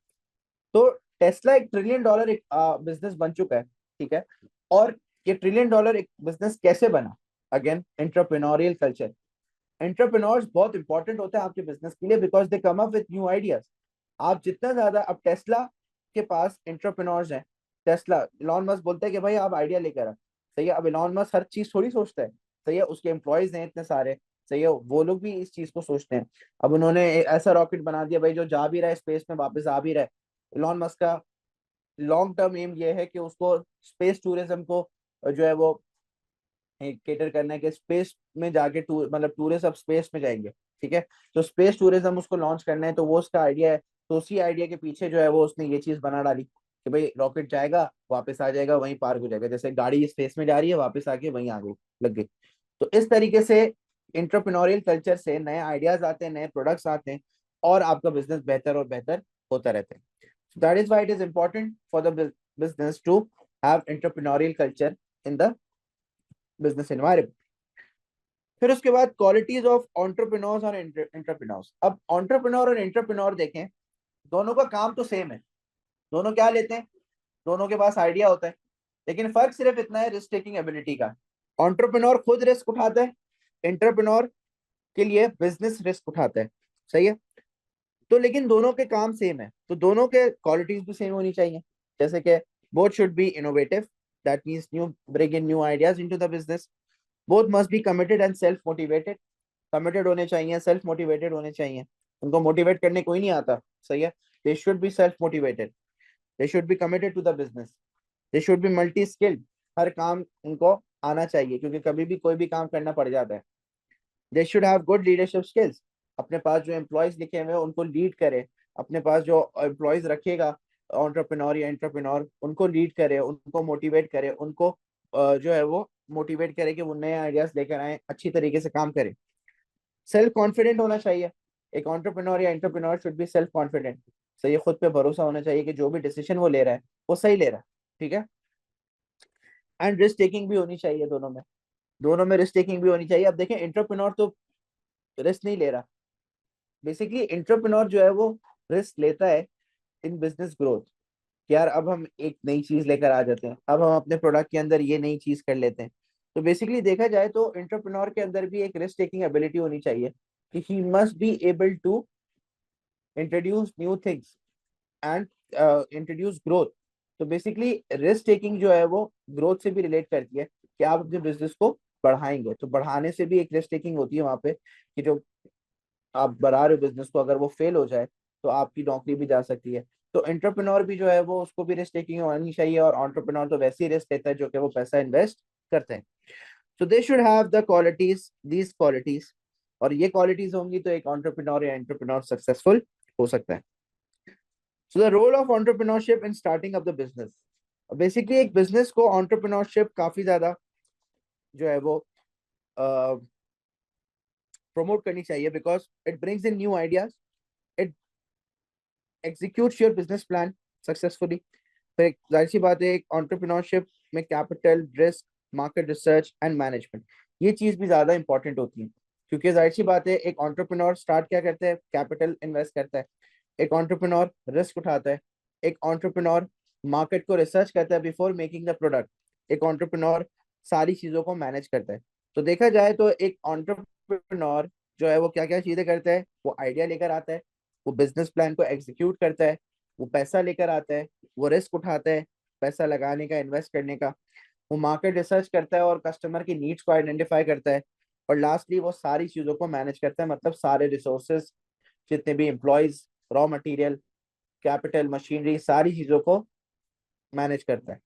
तो टेस्ला $1 ट्रिलियन एक बिजनेस बन चुका है, ठीक है। और ये $1 ट्रिलियन एक बिजनेस कैसे बना? Again entrepreneurial culture. एंटरप्रेन्योर्स बहुत इंपॉर्टेंट होते हैं आपके बिजनेस के लिए, because they come up with new ideas. आप जितना ज्यादा, अब टेस्ला के पास एंटरप्रेन्योर्स हैं। टेस्ला, इलॉन मस्क बोलता है कि भाई आप आइडिया लेकर आ, सही है। अब इलॉन मस्क हर चीज थोड़ी सोचता है, सही है, उसके एम्प्लॉयज हैं इतने सारे, सही है, वो लोग भी इस चीज को सोचते हैं। अब उन्होंने ऐसा रॉकेट बना दिया भाई जो जा भी रहा है स्पेस में, वापस आ भी रहा है। इलॉन मस्क का लॉन्ग टर्म एम ये है कि उसको स्पेस टूरिज्म को जो है वो केटर करना है कि स्पेस में जाके टूर, मतलब टूरिस्ट अब स्पेस में जाएंगे, ठीक है। तो स्पेस टूरिज्म उसको लॉन्च करना है, तो वो उसका आइडिया है। तो उसी आइडिया के पीछे जो है वो उसने ये चीज बना डाली कि भाई रॉकेट जाएगा, वापस आ जाएगा, वहीं पार्क हो जाएगा, जैसे गाड़ी स्पेस में जा रही है वापस आके वहीं आ गई, लग गई। तो इस तरीके से इंटरप्रेन्योरियल कल्चर से नए आइडियाज आते हैं, नए प्रोडक्ट्स आते हैं, और आपका बिजनेस बेहतर और बेहतर होता रहता है। So that is why it is important for the business to have entrepreneurial culture in the business environment. फिर उसके बाद क्वालिटीज ऑफ एंटरप्रेन्योर्स और एंटरप्रेन्योर्स। अब एंटरप्रेन्योर और एंटरप्रेन्योर देखें, दोनों का काम तो सेम है। दोनों क्या लेते हैं? दोनों के पास आइडिया होता है, लेकिन फर्क सिर्फ इतना है रिस्क टेकिंग एबिलिटी का। एंटरप्रेन्योर खुद रिस्क उठाता है, एंटरप्रेन्योर के लिए बिजनेस रिस्क उठाता है, सही है। तो लेकिन दोनों के काम सेम है, तो दोनों के क्वालिटीज भी सेम होनी चाहिए। जैसे कि both should be innovative, that means new, bring in new ideas into the business. Both must be committed and self motivated, committed होने चाहिए, सेल्फ मोटिवेटेड होने चाहिए। उनको मोटिवेट करने कोई नहीं आता, सही है। They should be self motivated, they should be committed to the business, they should be multi skilled, हर काम उनको आना चाहिए, क्योंकि कभी भी कोई भी काम करना पड़ जाता है। They should have good leadership skills, अपने पास जो एम्प्लॉयज लिखे हुए हैं उनको लीड करे, अपने पास जो एम्प्लॉयज रखेगा एंटरप्रेन्योर या एंटरप्रेन्योर, उनको लीड करे, उनको मोटिवेट करे, उनको जो है वो मोटिवेट करे कि वो नए आइडियाज लेकर आए, अच्छी तरीके से काम करे। सेल्फ कॉन्फिडेंट होना चाहिए। एक एंटरप्रेन्योर या entrepreneur should be self confident, सही है, खुद पे भरोसा होना चाहिए कि जो भी डिसीजन वो ले रहा है वो सही ले रहा है, ठीक है। एंड रिस्क टेकिंग भी होनी चाहिए दोनों में, दोनों में रिस्क टेकिंग भी होनी चाहिए। अब देखें एंटरप्रेन्योर तो रिस्क नहीं ले रहा, बेसिकली एंटरप्रेन्योर जो है वो रिस्क लेता है इन बिजनेस ग्रोथ। यार अब हम एक नई चीज लेकर आ जाते हैं, अब हम अपने प्रोडक्ट के अंदर ये नई चीज कर लेते हैं। तो बेसिकली देखा जाए तो एंटरप्रेन्योर के अंदर भी एक रिस्क टेकिंग एबिलिटी होनी चाहिए कि he must be able to introduce new things and introduce growth. तो बेसिकली रिस्क टेकिंग जो है वो ग्रोथ से भी रिलेट करती है कि आप अपने बिजनेस को बढ़ाएंगे, तो बढ़ाने से भी एक रिस्क टेकिंग होती है वहां पे कि जो आप बढ़ा रहे हो बिजनेस को, अगर वो फेल हो जाए तो आपकी नौकरी भी जा सकती है। तो एंटरप्रेन्योर भी जो है वो उसको भी रिस्क टेकिंग होनी चाहिए, और एंटरप्रेन्योर तो वैसे ही रिस्क लेता है जो कि वो पैसा इन्वेस्ट करते हैं। So they should have the qualities, these qualities, और ये क्वालिटीज होंगी तो एक एंटरप्रेन्योर या एंटरप्रेन्योर सक्सेसफुल हो सकता है। So the role of entrepreneurship in starting up the business. Basically एक बिजनेस को एंटरप्रेन्योरशिप काफी ज्यादा जो है वो प्रमोट करनी चाहिए, because it brings in new ideas, it executes your business plan successfully. तो एक जाहिर सी बात है, एक एंटरप्रेन्योरशिप में capital, risk, market research and management, ये चीज भी ज्यादा इंपॉर्टेंट होती है। क्योंकि जाहिर सी बात है, एक एंटरप्रेन्योर स्टार्ट क्या करता है? कैपिटल इन्वेस्ट करता है, एक एंटरप्रेन्योर रिस्क उठाता है, एक एंटरप्रेन्योर मार्केट को रिसर्च करता है बिफोर मेकिंग द प्रोडक्ट, एक एंटरप्रेन्योर सारी चीजों को मैनेज करता है। तो देखा जाए तो एक एंटरप्रेन्योर जो है वो क्या क्या चीजें करता है, वो आइडिया लेकर आता है, वो बिजनेस प्लान को एग्जीक्यूट करता है, वो पैसा लेकर आता है, वो रिस्क उठाता है पैसा लगाने का, इन्वेस्ट करने का, वो मार्केट रिसर्च करता है और कस्टमर की नीड्स को आइडेंटिफाई करता है, और लास्टली वो सारी चीजों को मैनेज करता है, मतलब सारे रिसोर्सेज, जितने भी employees, raw material, capital, machinery, सारी चीजों को मैनेज करता है।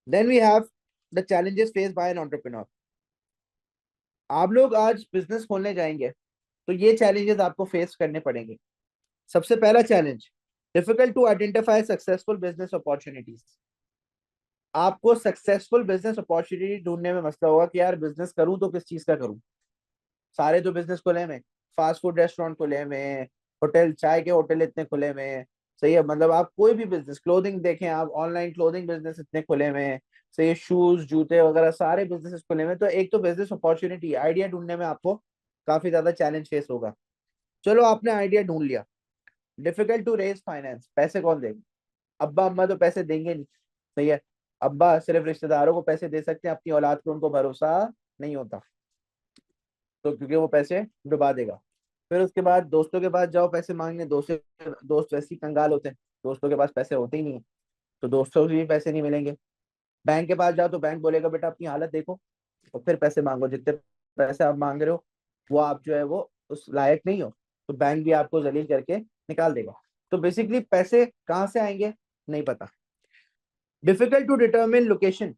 Then we have the challenges face by an entrepreneur. आप लोग आज बिजनेस खोलने जाएंगे तो ये चैलेंजेस आपको फेस करने पड़ेंगे। सबसे पहला challenge, difficult to identify successful business opportunities. आपको सक्सेसफुल बिजनेस अपॉर्चुनिटी ढूंढने में मसला होगा कि यार बिजनेस करूं तो किस चीज का करूं। सारे तो बिजनेस खुले हुए, फास्ट फूड रेस्टोरेंट खुले हुए हैं, होटल, चाय के होटल इतने खुले हुए हैं, सही है, मतलब आप कोई भी बिजनेस, क्लोथिंग देखें आप, ऑनलाइन क्लोथिंग बिजनेस इतने खुले हुए हैं, सही है, शूज, जूते वगैरह सारे बिजनेस खुले हुए हैं। तो एक तो बिजनेस अपॉर्चुनिटी, आइडिया ढूंढने में आपको काफी ज्यादा चैलेंज फेस होगा। चलो आपने आइडिया ढूंढ लिया, डिफिकल्ट टू रेज फाइनेंस, पैसे कौन देगा? अब्बा अम्मा तो पैसे देंगे नहीं, सही है, अब्बा सिर्फ रिश्तेदारों को पैसे दे सकते हैं, अपनी औलाद को उनको भरोसा नहीं होता, तो क्योंकि वो पैसे डुबा देगा। फिर उसके बाद दोस्तों के पास जाओ पैसे मांगने, दोस्त वैसे ही कंगाल होते हैं, दोस्तों के पास पैसे होते ही नहीं है, तो दोस्तों से भी पैसे नहीं मिलेंगे। बैंक के पास जाओ तो बैंक बोलेगा बेटा अपनी हालत देखो, और फिर पैसे मांगो, जितने पैसे आप मांग रहे हो वो आप जो है वो उस लायक नहीं हो, तो बैंक भी आपको जलील करके निकाल देगा। तो बेसिकली पैसे कहाँ से आएंगे नहीं पता। Difficult to determine location,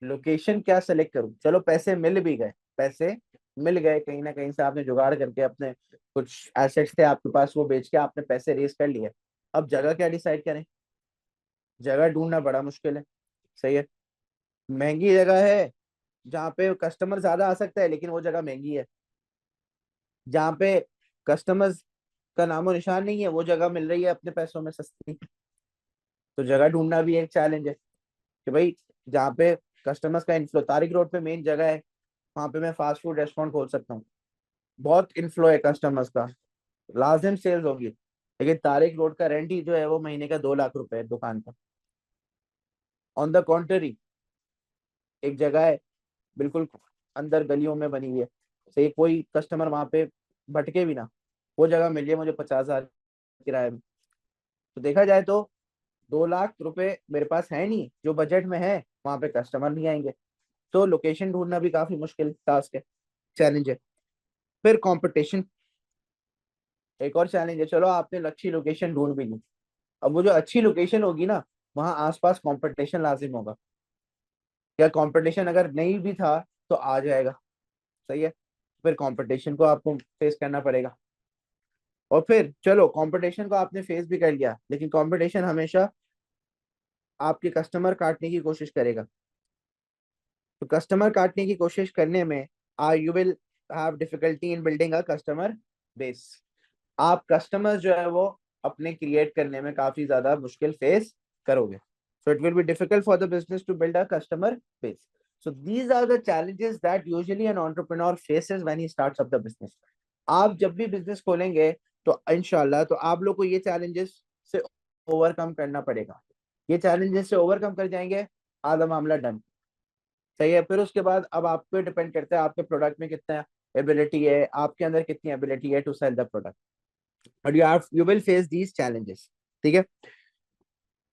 location क्या सेलेक्ट करूं? चलो पैसे मिल भी गए, पैसे मिल गए, कहीं ना कहीं से आपने जुगाड़ करके, अपने कुछ एसेट्स थे आपके पास वो बेच के आपने पैसे रेज कर लिए। अब जगह क्या डिसाइड करें? जगह ढूंढना बड़ा मुश्किल है, सही है, महंगी जगह है जहाँ पे कस्टमर ज्यादा आ सकता है लेकिन वो जगह महंगी है, जहाँ पे कस्टमर्स का नामो निशान नहीं है वो जगह मिल रही है अपने पैसों में सस्ती। तो जगह ढूंढना भी एक चैलेंज है कि भाई जहाँ पे कस्टमर्स का इन्फ्लो, तारिक रोड पे मेन जगह है, वहां पे मैं फास्ट फूड रेस्टोरेंट खोल सकता हूँ, बहुत इन्फ्लो है कस्टमर्स का, लाजिम सेल्स होगी, लेकिन तारिक रोड का रेंट ही जो है वो महीने का 2 लाख रुपए है दुकान का। ऑन द कॉन्ट्री, एक जगह है बिल्कुल अंदर गलियों में बनी हुई है, सही, कोई कस्टमर वहां पे भटके भी ना, वो जगह मिल है मुझे 50,000 किराए में। तो देखा जाए तो 2 लाख रुपए मेरे पास है नहीं, जो बजट में है वहां पे कस्टमर नहीं आएंगे। तो लोकेशन ढूंढना भी काफी मुश्किल टास्क है, चैलेंज है। फिर कंपटीशन, एक और चैलेंज है। चलो आपने अच्छी लोकेशन ढूंढ भी ली, अब वो जो अच्छी लोकेशन होगी ना, वहां आसपास कंपटीशन लाजिम होगा, या कंपटीशन अगर नहीं भी था तो आ जाएगा, सही है, फिर कंपटीशन को आपको फेस करना पड़ेगा। और फिर चलो कंपटीशन को आपने फेस भी कर लिया, लेकिन कंपटीशन हमेशा आपके कस्टमर काटने की कोशिश करेगा। तो कस्टमर काटने की कोशिश करने में you will have difficulty in building a customer base. आप कस्टमर जो है वो अपने क्रिएट करने में काफी ज्यादा मुश्किल फेस करोगे। So it will be difficult for the business to build a customer base. So these are the challenges that usually an entrepreneur faces when he starts up the business। आप जब भी बिजनेस खोलेंगे तो इंशाल्लाह तो आप लोग को ये चैलेंजेस से ओवरकम करना पड़ेगा। ये चैलेंजेस से ओवरकम कर जाएंगे, आधा मामला डन, सही है। फिर उसके बाद अब आप पे डिपेंड करता है आपके प्रोडक्ट में कितना एबिलिटी है, आपके अंदर कितनी एबिलिटी है to sell the product, but you will face these challenges, ठीक है।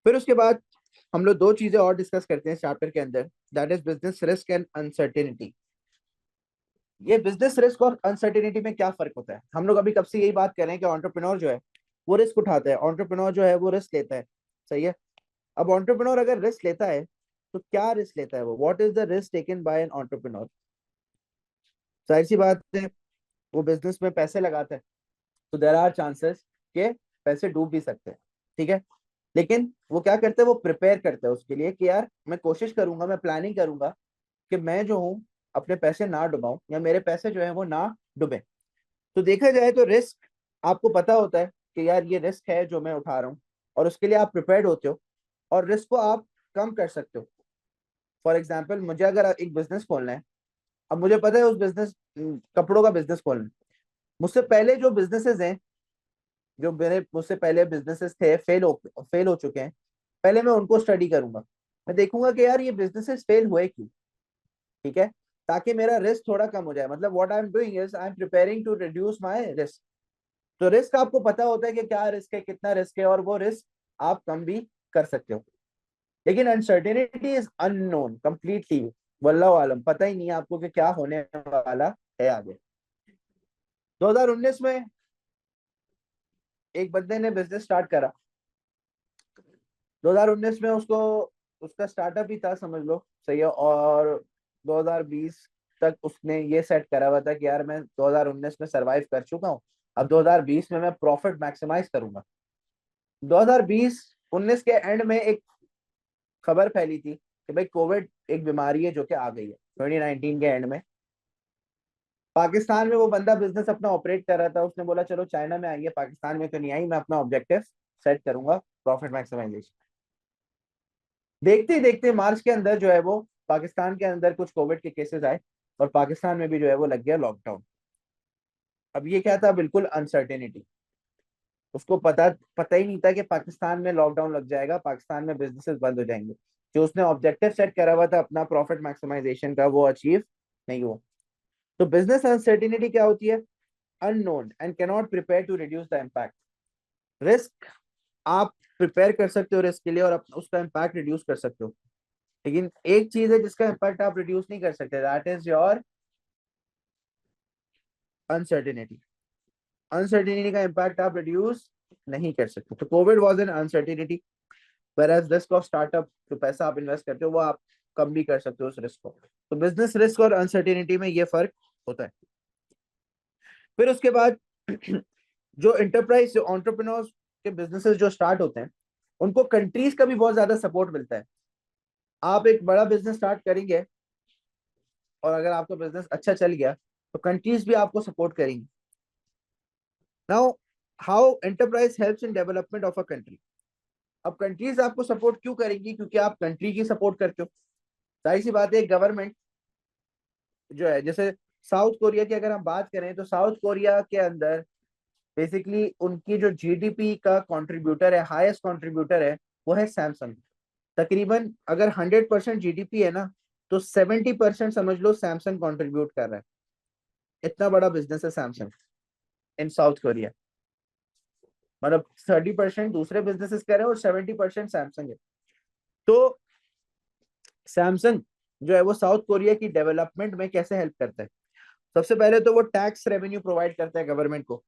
फिर उसके बाद हम लोग दो चीजें और डिस्कस करते हैं इस चैप्टर के अंदर, that is business risk and uncertainty. ये बिजनेस रिस्क और अनसर्टेनिटी में क्या फर्क होता है? हम लोग अभी कब से यही बात कर रहे हैं कि एंटरप्रेन्योर जो है वो रिस्क उठाता है, एंटरप्रेन्योर जो है वो रिस्क लेता है, सही है। अब एंटरप्रेन्योर अगर रिस्क लेता है तो क्या रिस्क लेता है वो, what is the risk taken by an entrepreneur? जाहिर सी बात है, वो बिजनेस में पैसे लगाता है तो देयर आर चांसेस के पैसे डूब भी सकते हैं, ठीक है। लेकिन वो क्या करते हैं, वो प्रिपेयर करते हैं उसके लिए कि यार मैं कोशिश करूंगा, मैं प्लानिंग करूंगा कि मैं जो हूँ अपने पैसे ना डुबाऊं, या मेरे पैसे जो है वो ना डुबे। तो देखा जाए तो रिस्क, आपको पता होता है कि यार ये रिस्क है जो मैं उठा रहा हूँ, और उसके लिए आप प्रिपेयर्ड होते हो, और रिस्क को आप कम कर सकते हो। फॉर एग्जाम्पल मुझे अगर एक बिजनेस खोलना है, अब मुझे पता है उस बिजनेस, कपड़ों का बिजनेस खोलना है, मुझसे पहले जो बिजनेसेस हैं, जो मेरे मुझसे पहले बिजनेसेस थे फेल हो चुके हैं, पहले मैं उनको स्टडी करूंगा, मैं देखूंगा कि यार ये बिजनेसेस फेल हुए क्यों, ठीक है, ताकि मेरा रिस्क थोड़ा कम हो जाए। मतलब what I am doing is I am preparing to reduce my risk. तो रिस्क आपको पता होता है कि क्या रिस्क है, कितना रिस्क है, और वो रिस्क आप कम भी कर सकते हो। लेकिन अनसर्टेनिटी इज अननोन कंप्लीटली, वल्लाह आलम, पता ही नहीं है आपको कि क्या होने वाला है आगे। 2019 में एक बंदे ने बिजनेस स्टार्ट करा। 2019 में उसको, उसका स्टार्टअप ही था समझ लो, सही है। और 2020 तक उसने ये सेट करा हुआ था कि यार मैं 2019 में सरवाइव कर चुका हूँ, अब 2020 में मैं प्रॉफिट मैक्सिमाइज करूंगा। 2020 19 के एंड में एक खबर फैली थी कि भाई कोविड एक बीमारी है जो कि आ गई है। 2019 के एंड में पाकिस्तान में वो बंदा बिजनेस अपना ऑपरेट कर रहा था। उसने बोला चलो चाइना में आई है, पाकिस्तान में तो नहीं आई, मैं अपना ऑब्जेक्टिव सेट करूंगा, प्रॉफिट मैक्सिमाइजेशन। देखते ही देखते मार्च के अंदर जो है वो पाकिस्तान के अंदर कुछ कोविड के केसेस आए, और पाकिस्तान में भी जो है वो लग गया लॉकडाउन। अब ये क्या था, बिल्कुल अनसर्टेनिटी। उसको पता पता ही नहीं था कि पाकिस्तान में लॉकडाउन लग जाएगा, पाकिस्तान में बिजनेसेस बंद हो जाएंगे। जो उसने ऑब्जेक्टिव सेट करा हुआ था अपना प्रॉफिट मैक्सिमाइजेशन का, वो अचीव नहीं हुआ। तो बिजनेस अनसर्टेनिटी क्या होती है, unknown and cannot prepare to reduce the impact. Risk आप प्रिपेयर कर सकते हो रिस्क के लिए, और उसका इम्पैक्ट रिड्यूस कर सकते हो। लेकिन एक चीज है जिसका इम्पैक्ट आप रिड्यूस नहीं कर सकते, that is your uncertainty. Uncertainty का इम्पैक्ट आप रिड्यूस नहीं कर सकते। तो Covid was an uncertainty, whereas risk of startup, जो पैसा आप इन्वेस्ट करते हो वो आप कम भी कर सकते हो उस रिस्क को। तो बिजनेस रिस्क और अनसर्टेनिटी में ये फर्क होता है। फिर उसके बाद जो एंटरप्राइज, जो एंटरप्रेन्योर्स के बिजनेसेस जो स्टार्ट होते हैं, उनको कंट्रीज का भी बहुत ज्यादा सपोर्ट मिलता है। आप एक बड़ा बिजनेस स्टार्ट करेंगे, और अगर आपका बिजनेस अच्छा चल गया, तो कंट्रीज भी आपको सपोर्ट करेंगी। Now, how enterprise helps in development of a country. अब कंट्रीज आपको सपोर्ट क्यों करेंगी, क्योंकि आप कंट्री की सपोर्ट करते हो। जाहिर सी बात है, गवर्नमेंट जो है, जैसे साउथ कोरिया की अगर हम बात करें, तो साउथ कोरिया के अंदर बेसिकली उनकी जो जीडीपी का कंट्रीब्यूटर है, हाईएस्ट कंट्रीब्यूटर है, वो है सैमसंग। तकरीबन अगर 100% जीडीपी है ना, तो 70% समझ लो सैमसंग कंट्रीब्यूट कर रहा है। इतना बड़ा बिजनेस है सैमसंग इन साउथ कोरिया। मतलब 30% दूसरे बिजनेसेस कर रहे हैं और 70% सैमसंग है। तो सैमसंग जो है वो साउथ कोरिया की डेवलपमेंट में कैसे हेल्प करता है। सबसे पहले तो वो टैक्स रेवेन्यू प्रोवाइड करता है गवर्नमेंट को,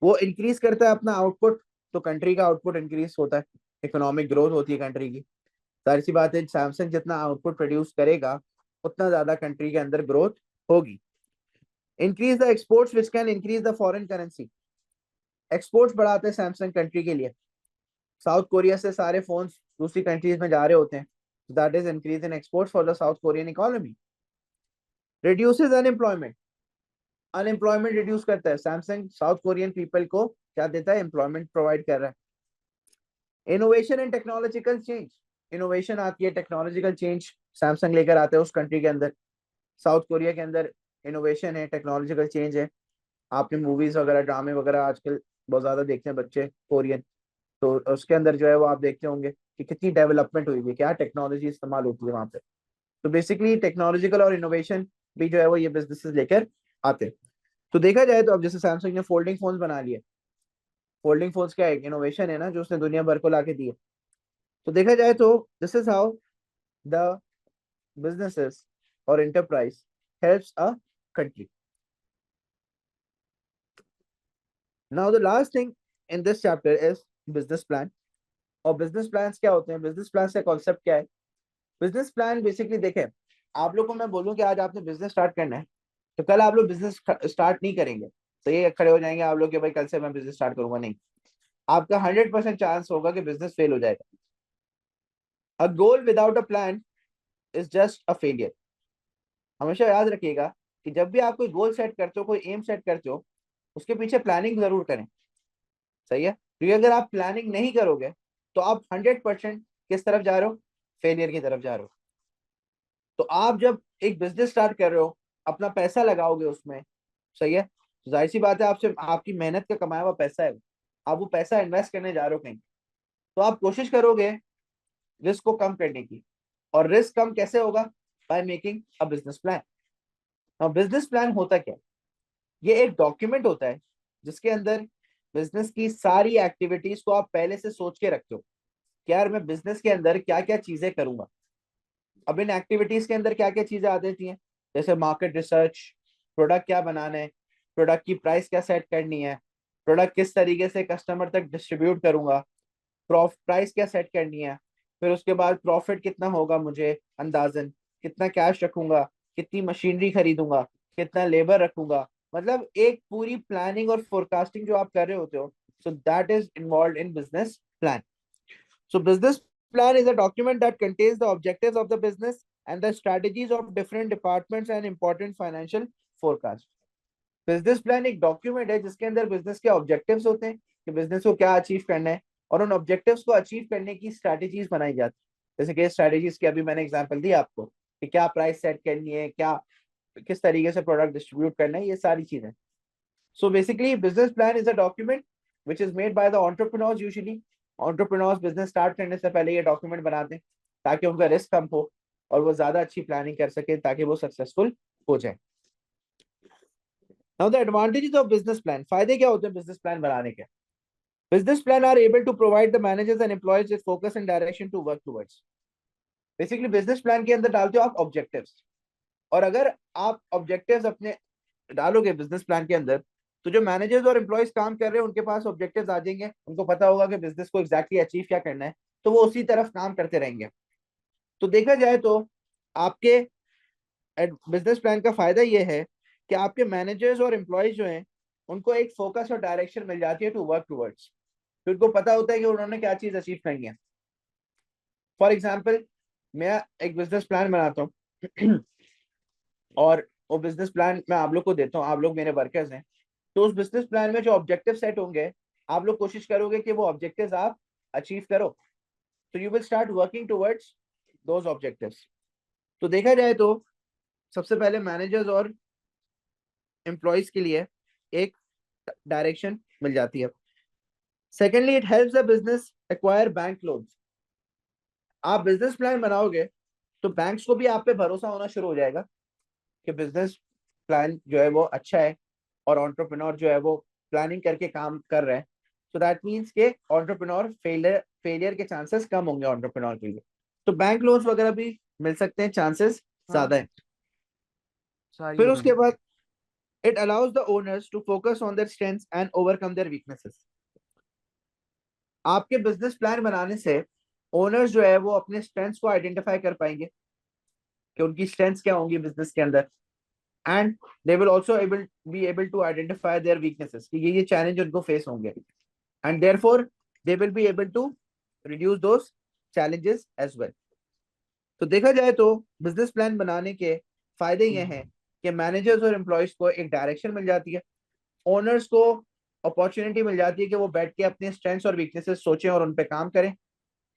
वो इंक्रीज करता है अपना आउटपुट, तो कंट्री का आउटपुट इंक्रीज होता है, इकोनॉमिक ग्रोथ होती है कंट्री की। जाहिर सी बात है, सैमसंग जितना आउटपुट प्रोड्यूस करेगा, उतना ज्यादा कंट्री के अंदर ग्रोथ होगी। Increase the exports which can increase the foreign currency. Exports बढ़ाते हैं सैमसंग कंट्री के लिए। साउथ कोरिया से सारे फोन दूसरी कंट्रीज में जा रहे होते हैं, that is increase in exports for the south Korean economy. Reduces unemployment, unemployment reduce करता है। सैमसंग साउथ कोरियन पीपल को क्या देता है, एम्प्लॉयमेंट प्रोवाइड कर रहा है। Innovation and technological change, innovation आती है, टेक्नोलॉजिकल चेंज सैमसंग लेकर आते हैं उस कंट्री के अंदर। साउथ कोरिया के अंदर इनोवेशन है, टेक्नोलॉजिकल चेंज है। आपने मूवीज वगैरह, ड्रामे वगैरह आजकल बहुत ज्यादा देखते हैं बच्चे कोरियन, तो उसके अंदर जो है वो आप देखते होंगे कि कितनी डेवलपमेंट हुई है, क्या टेक्नोलॉजी इस्तेमाल होती है वहां पे। तो बेसिकली टेक्नोलॉजिकल और इनोवेशन भी जो है वो ये बिजनेसेस लेकर आते हैं। तो देखा जाए तो अब जैसे सैमसंग ने फोल्डिंग फोन्स बना लिए, फोल्डिंग फोन्स क्या एक इनोवेशन है ना, जो उसने दुनिया भर को लाके दिए। तो देखा जाए तो this is how the businesses or enterprise helps a country. Now the last thing in this chapter is business plan. और बिजनेस प्लान्स क्या होते हैं, बिजनेस प्लान का कॉन्सेप्ट क्या है। बिजनेस प्लान बेसिकली देखें, आप लोग को मैं बोलूं कि आज आपने बिजनेस स्टार्ट करना है, तो कल आप लोग बिजनेस स्टार्ट नहीं करेंगे, तो ये खड़े हो जाएंगे आप लोग कि भाई कल से मैं बिजनेस स्टार्ट करूंगा, नहीं। आपका 100% चांस होगा कि बिजनेस फेल हो जाएगा। A goal without a plan is just a failure. हमेशा याद रखिएगा कि जब भी आप कोई गोल सेट करते हो, कोई एम सेट करते हो, उसके पीछे प्लानिंग जरूर करें, सही है। क्योंकि अगर आप प्लानिंग नहीं करोगे, तो आप 100% किस तरफ जा रहे हो, फेलियर की तरफ जा रहे हो। तो आप जब एक बिजनेस स्टार्ट कर रहे हो, अपना पैसा लगाओगे उसमें, सही है, तो जाहिर सी बात है आपसे आपकी मेहनत का कमाया हुआ पैसा है, आप वो पैसा इन्वेस्ट करने जा रहे हो कहीं, तो आप कोशिश करोगे रिस्क को कम करने की। और रिस्क कम कैसे होगा, by making a business plan. Now business plan होता क्या है? ये एक डॉक्यूमेंट होता है जिसके अंदर बिजनेस की सारी एक्टिविटीज को आप पहले से सोच के रखते हो कि यार मैं बिजनेस के अंदर क्या क्या चीजें करूंगा। अब इन एक्टिविटीज के अंदर क्या क्या चीजें आ जाती हैं, जैसे मार्केट रिसर्च, प्रोडक्ट क्या बनाना है, प्रोडक्ट की प्राइस क्या सेट करनी है, प्रोडक्ट किस तरीके से कस्टमर तक डिस्ट्रीब्यूट करूंगा, प्राइस क्या सेट करनी है, फिर उसके बाद प्रॉफिट कितना होगा, मुझे अंदाजन कितना कैश रखूंगा, कितनी मशीनरी खरीदूंगा, कितना लेबर रखूंगा। मतलब एक पूरी प्लानिंग और फोरकास्टिंग जो आप कर रहे होते हो, सो that is involve in business plan. So business plan is a document that contains the objectives of the business and the strategies of different departments and important financial forecast. Business plan एक डॉक्यूमेंट है जिसके अंदर बिजनेस के ऑब्जेक्टिव्स होते हैं कि बिजनेस को क्या अचीव करना है, और उन ऑब्जेक्टिव्स को अचीव करने की स्ट्रैटेजीज बनाई जाती है। जैसे कि स्ट्रैटेजीज की अभी मैंने एग्जांपल दी आपको कि क्या प्राइस सेट करनी है, क्या किस तरीके से प्रोडक्ट डिस्ट्रीब्यूट करना है, ये सारी चीजें। So basically business plan is a document which is made by the entrepreneurs usually. Entrepreneurs business start करने से पहले ये डॉक्यूमेंट बनाते हैं ताकि उनका रिस्क कम हो और वो ज्यादा अच्छी प्लानिंग कर सके ताकि वो सक्सेसफुल हो जाए। Now the advantages of business plan, फायदे क्या होते हैं बिजनेस प्लान बनाने के? Business plan are able to provide the managers and employees with focus and direction to work towards. Basically business plan के अंदर डालते हो आप ऑब्जेक्टिव्स, और अगर आप ऑब्जेक्टिव्स अपने डालोगे बिजनेस प्लान के अंदर, तो जो मैनेजर्स और एम्प्लॉयज काम कर रहे हैं उनके पास ऑब्जेक्टिव्स आ जाएंगे, उनको पता होगा कि बिजनेस को एग्जैक्टली अचीव क्या करना है, तो वो उसी तरफ काम करते रहेंगे। तो देखा जाए तो आपके बिजनेस प्लान का फायदा ये है कि आपके मैनेजर्स और एम्प्लॉयज जो हैं उनको एक फोकस और डायरेक्शन मिल जाती है टू वर्क टूवर्ड्स। तो उनको पता होता है कि उन्होंने क्या चीज अचीव करनी है। फॉर एग्जाम्पल, मैं एक बिजनेस प्लान बनाता हूँ और वो बिजनेस प्लान मैं आप लोग को देता हूँ, आप लोग मेरे वर्कर्स हैं। तो उस बिजनेस प्लान में जो ऑब्जेक्टिव सेट होंगे, आप लोग कोशिश करोगे कि वो ऑब्जेक्टिव्स आप अचीव करो। तो you will start working towards those objectives. तो देखा जाए तो सबसे पहले मैनेजर्स और एम्प्लॉयज के लिए एक डायरेक्शन मिल जाती है। Secondly, it helps the business acquire bank loans. आप बिजनेस प्लान बनाओगे तो बैंक्स को भी आप पे भरोसा होना शुरू हो जाएगा कि बिजनेस प्लान जो है वो अच्छा है और एंटरप्रेन्योर जो है वो प्लानिंग करके काम कर रहे हैं। सो दैट मीन्स के एंटरप्रेन्योर फेलियर के चांसेस कम होंगे एंटरप्रेन्योर के लिए। तो बैंक लोन्स वगैरह भी मिल सकते हैं, चांसेस ज्यादा है। फिर उसके बाद it allows the owners to focus on their strengths and overcome their weaknesses. आपके बिजनेस प्लान बनाने से ओनर्स जो है वो अपने स्ट्रेंथ्स को आइडेंटिफाई कर पाएंगे कि उनकी स्ट्रेंथ्स क्या होंगी बिजनेस के अंदर, and they will also able be able to identify their weaknesses कि ये चैलेंज उनको फेस होंगे, and therefore they will be able to reduce those challenges as well. तो देखा जाए तो बिजनेस प्लान बनाने के फायदे ये हैं कि मैनेजर्स और एम्प्लॉयज को एक डायरेक्शन मिल जाती है, ओनर्स को अपॉर्चुनिटी मिल जाती है कि वो बैठ के अपने स्ट्रेंथ्स और वीकनेसेस सोचें और उन पे काम करें,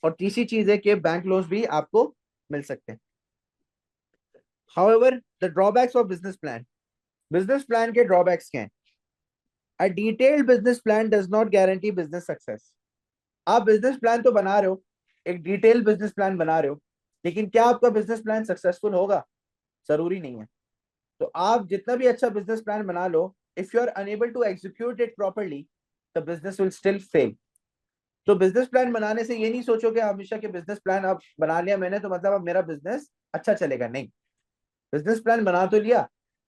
और तीसरी चीज है कि बैंक लोन्स भी आपको मिल सकते हैं। However the drawbacks of business plan के ड्रॉबैक्स क्या हैं? A detailed business plan does not guarantee business success. आप बिजनेस प्लान तो बना रहे हो, एक डिटेल बिजनेस प्लान बना रहे हो, लेकिन क्या आपका बिजनेस प्लान सक्सेसफुल होगा? जरूरी नहीं है। तो आप जितना भी अच्छा बिजनेस प्लान बना लो, if you are unable to execute it properly, the business will still fail. तो बिजनेस प्लान बनाने से ये नहीं सोचो कि हमेशा के बिजनेस प्लान अब बना लिया मैंने तो मतलब अब मेरा बिजनेस अच्छा चलेगा, नहीं। बिजनेस प्लान बना तो लिया,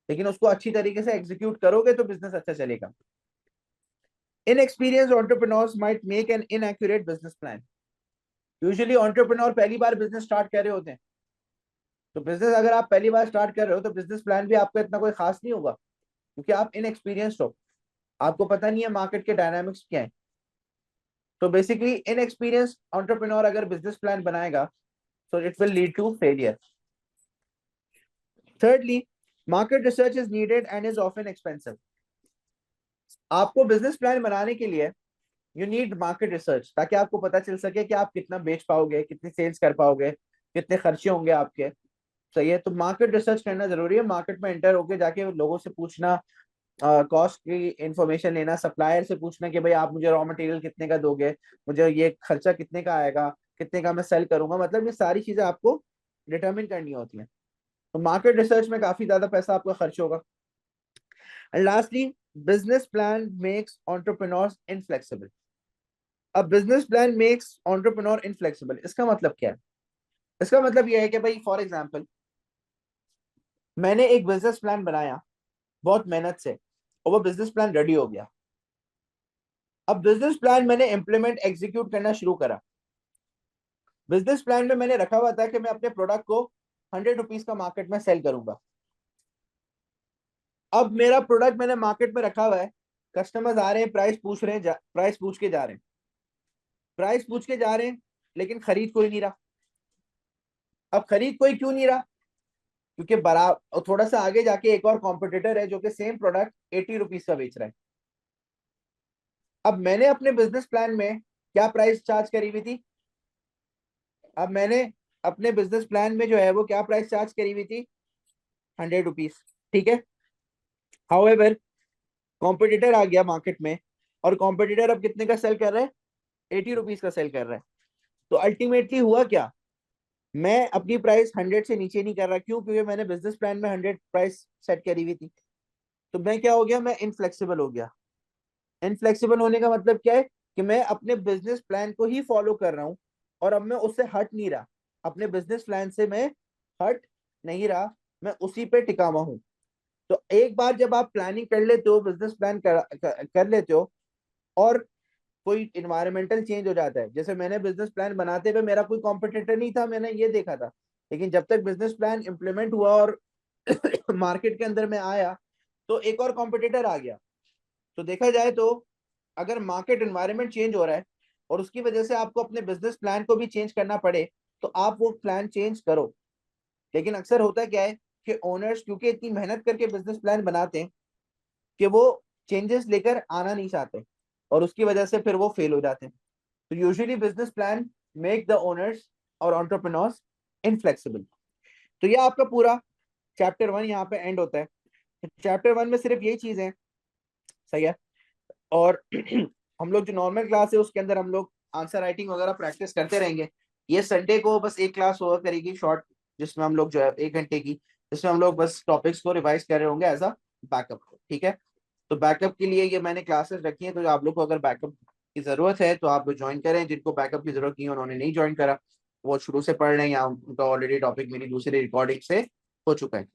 लेकिन उसको अच्छी तरीके से एग्जीक्यूट करोगे तो बिजनेस अच्छा चलेगा। Inexperienced entrepreneurs might make an inaccurate business plan. Usually entrepreneur पहली बार बिजनेस स्टार्ट कर रहे होते हैं, तो बिजनेस अगर आप पहली बार स्टार्ट कर रहे हो तो बिजनेस प्लान भी आपका इतना कोई खास नहीं होगा, क्योंकि आप इनएक्सपीरियंस्ड हो, आपको पता नहीं है मार्केट के डायनामिक्स क्या है। तो बेसिकली इनएक्सपीरियंस्ड एंटरप्रेन्योर अगर बिजनेस प्लान बनाएगा तो it will lead to failure. thirdly, market research is needed and is often expensive. आपको बिजनेस प्लान बनाने के लिए यू नीड मार्केट रिसर्च, ताकि आपको पता चल सके कि आप कितना बेच पाओगे, कितनी सेल्स कर पाओगे, कितने खर्चे होंगे आपके। सही है, तो मार्केट रिसर्च करना जरूरी है। मार्केट में एंटर होके जाके लोगों से पूछना, कॉस्ट की इंफॉर्मेशन लेना, सप्लायर से पूछना कि भाई आप मुझे रॉ मटेरियल कितने का दोगे, मुझे ये खर्चा कितने का आएगा, कितने का मैं सेल करूंगा। मतलब ये सारी चीजें आपको डिटरमिन करनी होती हैं। तो मार्केट रिसर्च में काफी ज्यादा पैसा आपका खर्च होगा। And lastly, business plan makes entrepreneurs inflexible. अब business plan makes entrepreneur inflexible, इसका मतलब क्या है? इसका मतलब यह है कि भाई फॉर एग्जांपल मैंने एक बिजनेस प्लान बनाया बहुत मेहनत से, और वो बिजनेस प्लान रेडी हो गया। अब बिजनेस प्लान मैंने इंप्लीमेंट एग्जीक्यूट करना शुरू करा। बिजनेस प्लान में मैंने रखा हुआ था कि मैं अपने प्रोडक्ट को 100 रुपीज का मार्केट में सेल करूंगा। अब मेरा प्रोडक्ट मैंने मार्केट में रखा हुआ है, कस्टमर्स आ रहे हैं, प्राइस पूछ रहे हैं, प्राइस पूछ के जा रहे हैं, प्राइस पूछ के जा रहे हैं, लेकिन खरीद कोई नहीं रहा। अब खरीद कोई क्यों नहीं रहा? क्योंकि बराबर थोड़ा सा आगे जाके एक और कॉम्पिटिटर है जो कि सेम प्रोडक्ट 80 रुपीज का बेच रहा है। अब मैंने अपने बिजनेस प्लान में क्या प्राइस चार्ज करी हुई थी? अब मैंने अपने बिजनेस प्लान में जो है वो क्या प्राइस चार्ज करी हुई थी? 100 रुपीज। ठीक है। हाउएवर कॉम्पिटिटर आ गया मार्केट में, और कॉम्पिटिटर अब कितने का सेल कर रहा है? 80 रुपीज का सेल कर रहा है। तो अल्टीमेटली हुआ क्या? मैं अपनी प्राइस 100 से नीचे नहीं कर रहा। क्यों? क्योंकि मैंने बिजनेस प्लान में 100 प्राइस सेट करी हुई थी। तो मैं क्या हो गया? मैं इनफ्लेक्सिबल हो गया। इनफ्लेक्सिबल होने का मतलब क्या है? कि मैं अपने बिजनेस प्लान को ही फॉलो कर रहा हूं, और अब मैं उससे हट नहीं रहा। अपने बिजनेस प्लान से मैं हट नहीं रहा, मैं उसी पे टिका हुआ हूं। तो एक बार जब आप प्लानिंग कर लेते हो, बिजनेस प्लान कर लेते हो, और कोई इन्वायरमेंटल चेंज हो जाता है, जैसे मैंने बिजनेस प्लान बनाते हुए मेरा कोई कॉम्पिटिटर नहीं था, मैंने ये देखा था। लेकिन जब तक बिजनेस प्लान इंप्लीमेंट हुआ और मार्केट के अंदर में आया, तो एक और कॉम्पिटिटर आ गया। तो देखा जाए तो अगर मार्केट एनवायरनमेंट चेंज हो रहा है और उसकी वजह से आपको अपने बिजनेस प्लान को भी चेंज करना पड़े, तो आप वो प्लान चेंज करो। लेकिन अक्सर होता क्या है कि ओनर्स क्योंकि इतनी मेहनत करके बिजनेस प्लान बनाते हैं कि वो चेंजेस लेकर आना नहीं चाहते, और उसकी वजह से फिर वो फेल हो जाते हैं। तो usually business plan make the owners और एंटरप्रेन्योर्स इनफ्लेक्सिबल। तो ये आपका पूरा चैप्टर 1 यहाँ पे एंड होता है। चैप्टर 1 में सिर्फ यही चीज है, सही है। और हम लोग जो नॉर्मल क्लास है उसके अंदर हम लोग आंसर राइटिंग वगैरह प्रैक्टिस करते रहेंगे। ये संडे को बस एक क्लास हुआ करेगी शॉर्ट, जिसमें हम लोग जो है 1 घंटे की, जिसमें हम लोग बस टॉपिक्स को रिवाइज कर रहे होंगे एज अ बैकअप। ठीक है। तो बैकअप के लिए ये मैंने क्लासेस रखी हैं, तो आप लोग को अगर बैकअप की जरूरत है तो आप ज्वाइन करें। जिनको बैकअप की जरूरत नहीं है, उन्होंने नहीं ज्वाइन करा, वो शुरू से पढ़ रहे हैं, या उनका ऑलरेडी टॉपिक मेरी दूसरी रिकॉर्डिंग से हो चुका है।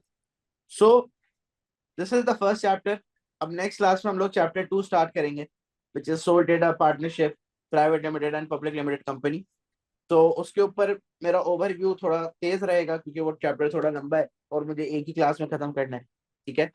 So this is the first chapter. अब नेक्स्ट क्लास में हम लोग चैप्टर 2 स्टार्ट करेंगे, विच इज सोल डेटा partnership, private limited and public limited company. तो उसके ऊपर मेरा ओवरव्यू थोड़ा तेज रहेगा, क्योंकि वो चैप्टर थोड़ा लंबा है और मुझे एक ही क्लास में खत्म करना है। ठीक है।